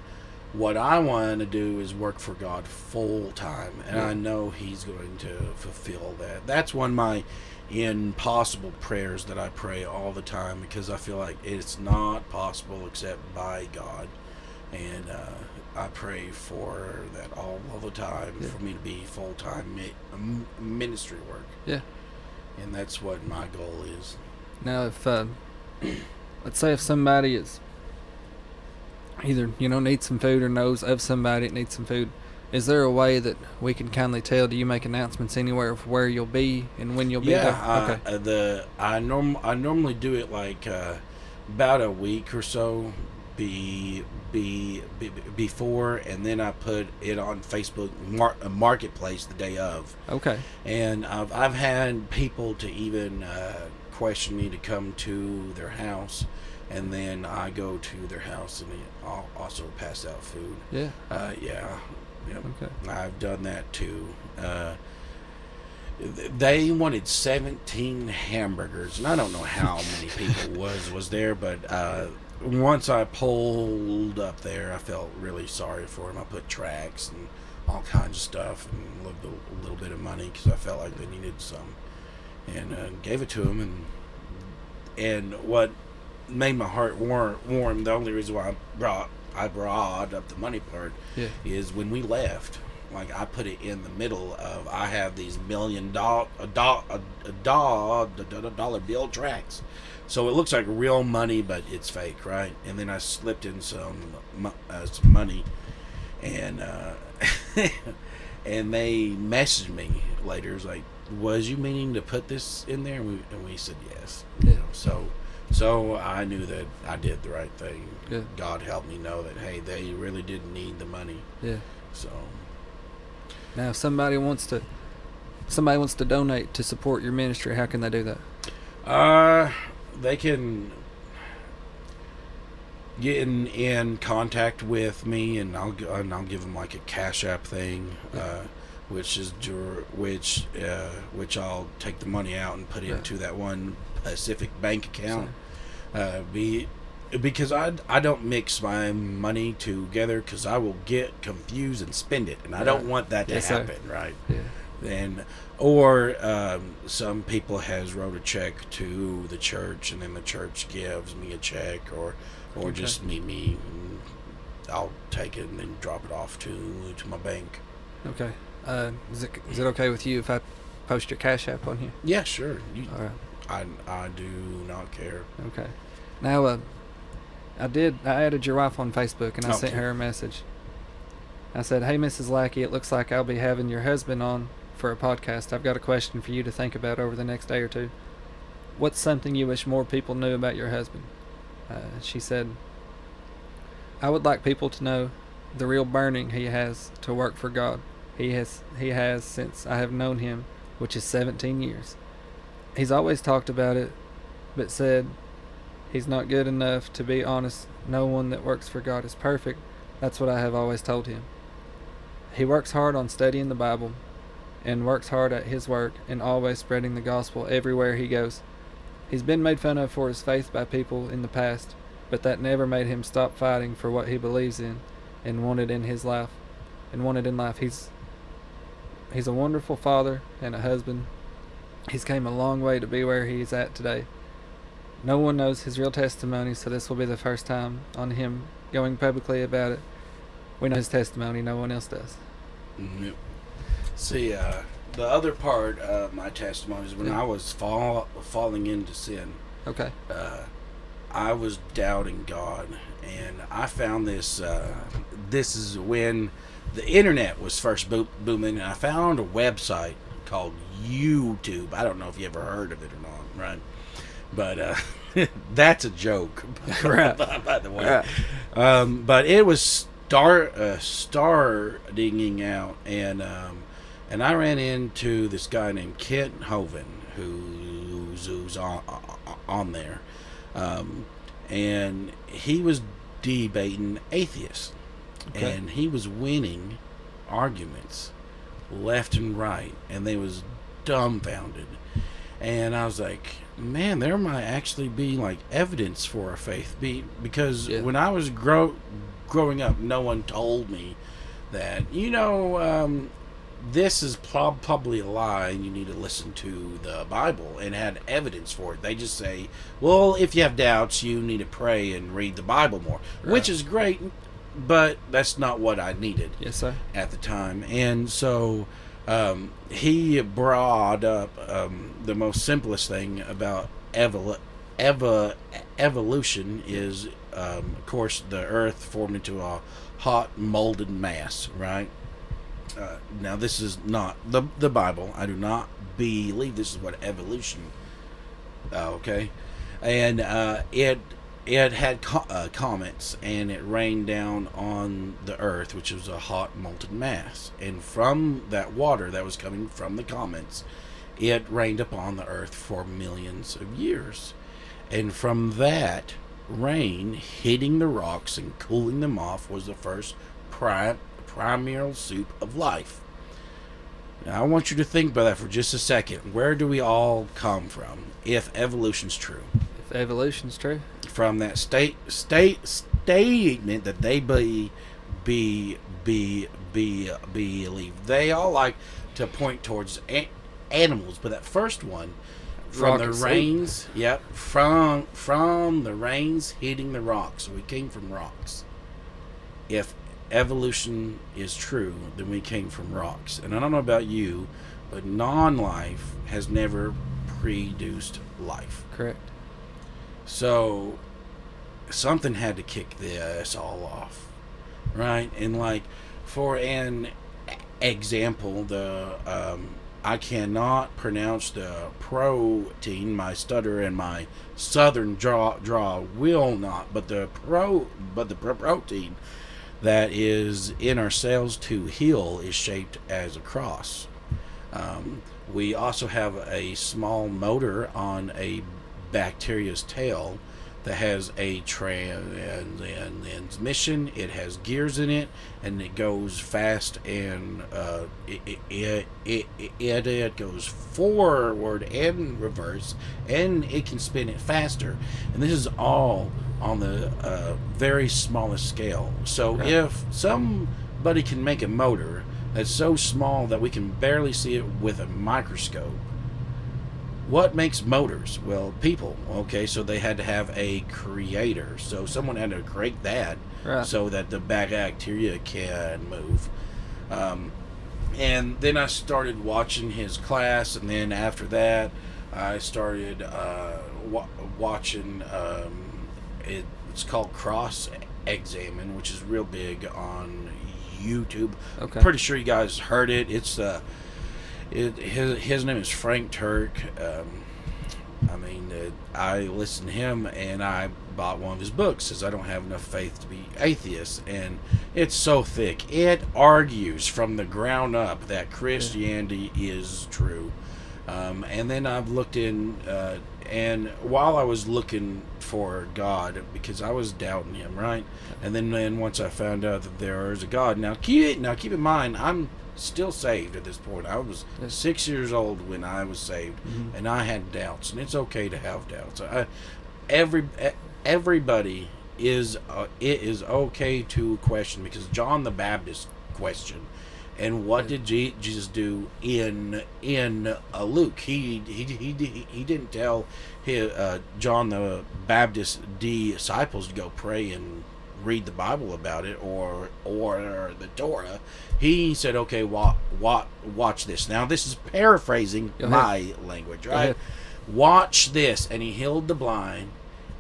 what I want to do is work for God full time, and I know He's going to fulfill that. That's one of my impossible prayers that I pray all the time, because I feel like it's not possible except by God, and I pray for that all the time, for me to be full time ministry work. Yeah. And that's what my goal is. Now, if let's say if somebody is either needs some food or knows of somebody that needs some food, is there a way that we can kindly tell? Do you make announcements anywhere of where you'll be and when you'll be there? Okay. I normally do it like about a week or so before, and then I put it on Facebook Marketplace the day of. Okay. And I've had people to even question me to come to their house, and then I go to their house and I'll also pass out food. Yeah. Yeah. Okay. I've done that too. They wanted 17 hamburgers, and I don't know how many people was there, but once I pulled up there, I felt really sorry for them. I put tracks and all kinds of stuff, and looked a little bit of money because I felt like they needed some, and gave it to them. And what made my heart warm. The only reason why I brought up the money part is when we left. Like, I put it in the middle of, I have these $1 million bill tracks, so it looks like real money, but it's fake, right? And then I slipped in some money, and and they messaged me later. It was like, "Was you meaning to put this in there?" And we said yes. Yeah. You know, so I knew that I did the right thing. Good. God helped me know that, hey, they really didn't need the money. Yeah. So. Now, if somebody wants to donate to support your ministry, how can they do that? They can get in contact with me, and I'll give them like a Cash App thing, which I'll take the money out and put into that one Pacific bank account. Because I don't mix my money together, because I will get confused and spend it, and I don't want that to happen, right? Yeah. Or some people has wrote a check to the church, and then the church gives me a check, or just meet me, and I'll take it and then drop it off to my bank. Okay. Is it okay with you if I post your Cash App on here? Yeah, sure. All right. I do not care. Okay. Now, I added your wife on Facebook, and I sent her a message. I said, "Hey, Mrs. Lackey, it looks like I'll be having your husband on for a podcast. I've got a question for you to think about over the next day or two. What's something you wish more people knew about your husband?" She said, "I would like people to know the real burning he has to work for God. He has since I have known him, which is 17 years. He's always talked about it, but said he's not good enough to be honest. No one that works for God is perfect. That's what I have always told him. He works hard on studying the Bible and works hard at his work and always spreading the gospel everywhere he goes. He's been made fun of for his faith by people in the past, but that never made him stop fighting for what he believes in and wanted in life. He's a wonderful father and a husband. He's came a long way to be where he's at today. No one knows his real testimony, so this will be the first time on him going publicly about it. We know his testimony, no one else does." Yep. See, the other part of my testimony is when I was falling into sin. Okay. I was doubting God, and I found this. This is when the internet was first booming, and I found a website called YouTube. I don't know if you ever heard of it or not, right? But that's a joke, by the way. Right. But it was starting out, and I ran into this guy named Kent Hovind, who's on there, and he was debating atheists, and he was winning arguments left and right, and they was dumbfounded. And I was like, man, there might actually be like evidence for a faith, because when I was growing up, no one told me that, this is probably a lie and you need to listen to the Bible, and had evidence for it. They just say, well, if you have doubts, you need to pray and read the Bible more, which is great, but that's not what I needed at the time. And so he brought up the most simplest thing about evolution is, of course, the earth formed into a hot molded mass, right? Now, this is not the Bible. I do not believe this is what evolution. Okay, and it had comets, and it rained down on the earth, which was a hot molten mass. And from that water that was coming from the comets, it rained upon the earth for millions of years. And from that rain hitting the rocks and cooling them off was the first primeval soup of life. Now, I want you to think about that for just a second. Where do we all come from if evolution's true? If evolution's true, From that statement that they believe. They all like to point towards animals, but that first one, from the rains, from the rains hitting the rocks. We came from rocks. If evolution is true, then we came from rocks. And I don't know about you, but non-life has never produced life. correct. So something had to kick this all off, right? And like, for an example, I cannot pronounce the protein. My stutter and my southern draw will not. But the protein that is in our cells to heal is shaped as a cross. We also have a small motor on a bacteria's tail that has a transmission. It has gears in it, and it goes fast, and it goes forward and reverse, and it can spin it faster. And this is all on the very smallest scale. So Right. if somebody can make a motor that's so small that we can barely see it with a microscope, what makes motors? Well, people. Okay, so they had to have a creator. So someone had to create that, Right. so that the bacteria can move. And then I started watching his class, and then after that, I started watching. It's called Cross Examine, which is real big on YouTube. Okay. Pretty sure you guys heard it. It's his name is Frank Turk. I listened to him, and I bought one of his books, because I don't have enough faith to be atheist, and it's so thick. It argues from the ground up that Christianity is true. And then I've looked in, and while I was looking for God, because I was doubting him, right? And then once I found out that there is a God, now keep in mind, I'm still saved at this point. I was 6 years old when I was saved, and I had doubts, and it's okay to have doubts. Everybody is it is okay to question, because John the Baptist questioned. And what did Jesus do in Luke? He didn't tell John the Baptist disciples to go pray and read the Bible about it, or the Torah. He said, okay, watch this. Now, this is paraphrasing my language, right? Watch this. And he healed the blind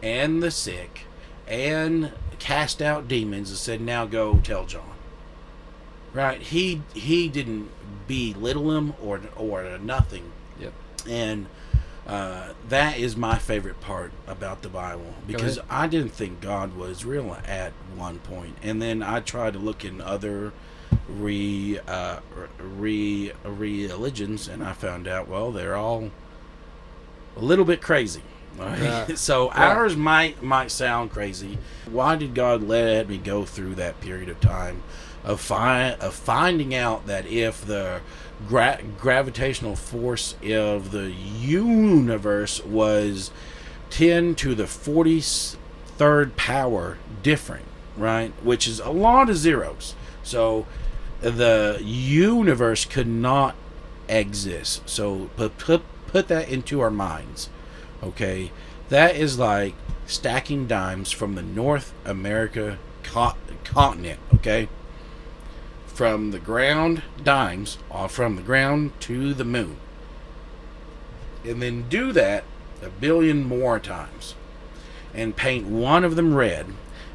and the sick and cast out demons, and said, now go tell John. Right? He didn't belittle him or nothing. Yep. And that is my favorite part about the Bible, because I didn't think God was real at one point, and then I tried to look in other religions, and I found out, well, they're all a little bit crazy. Right? So ours might sound crazy. Why did God let me go through that period of time of finding out that if the gravitational force of the universe was 10 to the 43rd power different, right? Which is a lot of zeros. So the universe could not exist. So put that into our minds. Okay? That is like stacking dimes from the North America continent, okay? From the ground, dimes, from the ground to the moon. And then do that 1 billion more times. And paint one of them red.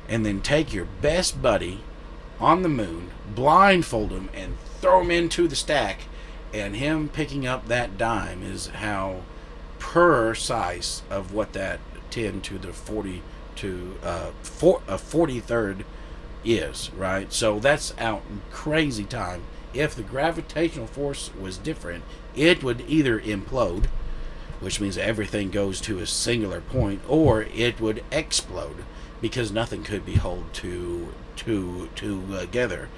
And then take your best buddy on the moon, blindfold him, and throw him into the stack. And him picking up that dime is how precise of what that 10 to the 43rd is, right? So that's out in crazy time. If the gravitational force was different, it would either implode, which means everything goes to a singular point, or it would explode, because nothing could be held together.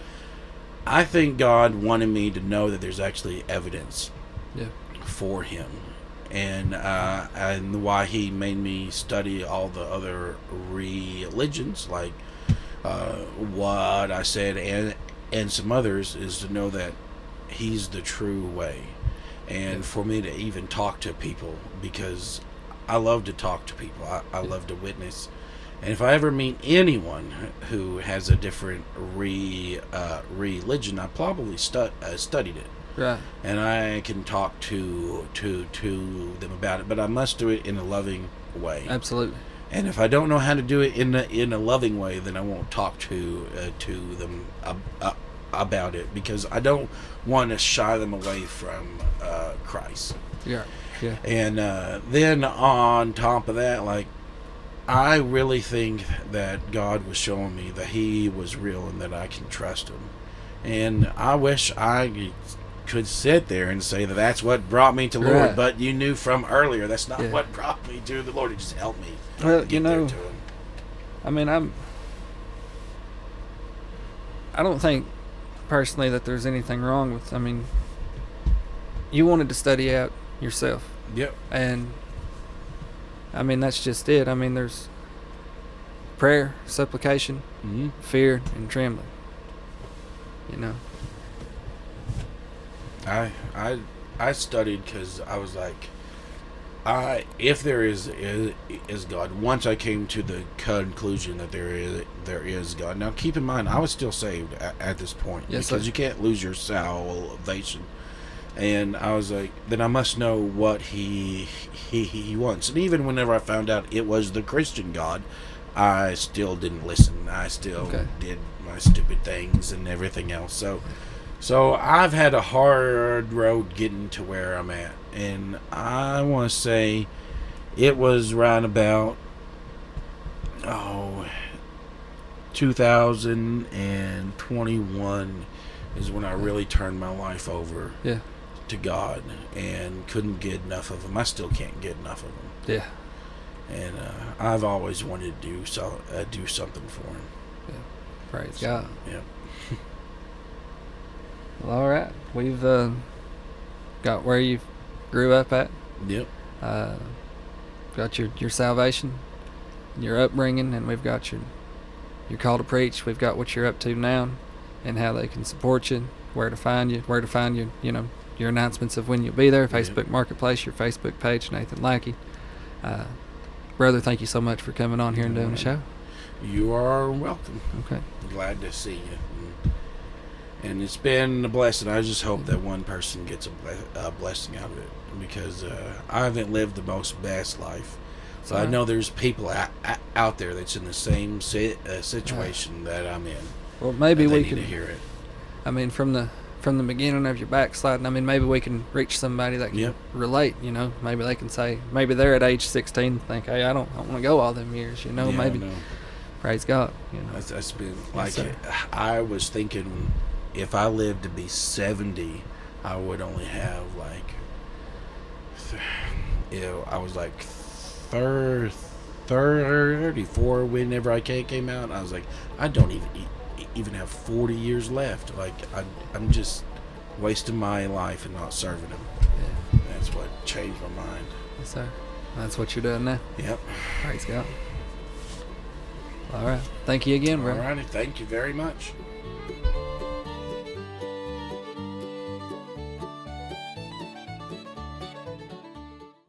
I think God wanted me to know that there's actually evidence Yeah. for Him, and why He made me study all the other religions, like what I said, and some others, is to know that He's the true way, and for me to even talk to people, because I love to talk to people. I love to witness. And if I ever meet anyone who has a different religion, I probably studied it, Right. and I can talk to them about it. But I must do it in a loving way. Absolutely. And if I don't know how to do it in a loving way, then I won't talk to them about it, because I don't want to shy them away from Christ. Yeah. Yeah. And then on top of that, like, I really think that God was showing me that He was real and that I can trust Him. And I wish I could sit there and say that that's what brought me to Lord, Right. but you knew from earlier that's not Yeah. what brought me to the Lord. It just helped me Well, get you there know, to Him. I mean, I don't think personally that there's anything wrong with. I mean, you wanted to study out yourself, Yep. and I mean that's just it. I mean, there's prayer, supplication, Mm-hmm. fear, and trembling. You know. I studied because I was like, if there is God. Once I came to the conclusion that there is God. Now keep in mind, I was still saved at this point, Yes, because sir. you can't lose your salvation. And I was like, then I must know what he wants. And even whenever I found out it was the Christian God, I still didn't listen. I still did my stupid things and everything else. So I've had a hard road getting to where I'm at. And I want to say it was right about 2021 is when I really turned my life over Yeah. to God and couldn't get enough of Him. I still can't get enough of Him. Yeah. And I've always wanted to do something for Him. Praise God. Yeah. Well, all right. We've got where you grew up at. Yep. Got your salvation, your upbringing, and we've got your call to preach. We've got what you're up to now, and how they can support you, where to find you, you know, your announcements of when you'll be there, Facebook Marketplace, your Facebook page, Nathan Lackey. Brother, thank you so much for coming on here and doing the show. You are welcome. Okay. Glad to see you. And it's been a blessing. I just hope that one person gets a blessing out of it, because I haven't lived the most best life. So I know there's people out there that's in the same situation that I'm in. Well, maybe we need can to hear it. I mean, from the beginning of your backsliding, I mean, maybe we can reach somebody that can relate. You know, maybe they can say, maybe they're at age 16 and think, hey, I don't want to go all them years. You know, maybe. Praise God. You know, that's been Yes, like, I was thinking, if I lived to be 70, I would only have like, I was like 34 whenever I came out. I was like, I don't even have 40 years left. Like, I'm just wasting my life and not serving Him. Yeah. That's what changed my mind. Yes, sir. That's what you're doing now. Yep. Praise God. All right. Thank you again, bro. All righty. Thank you very much.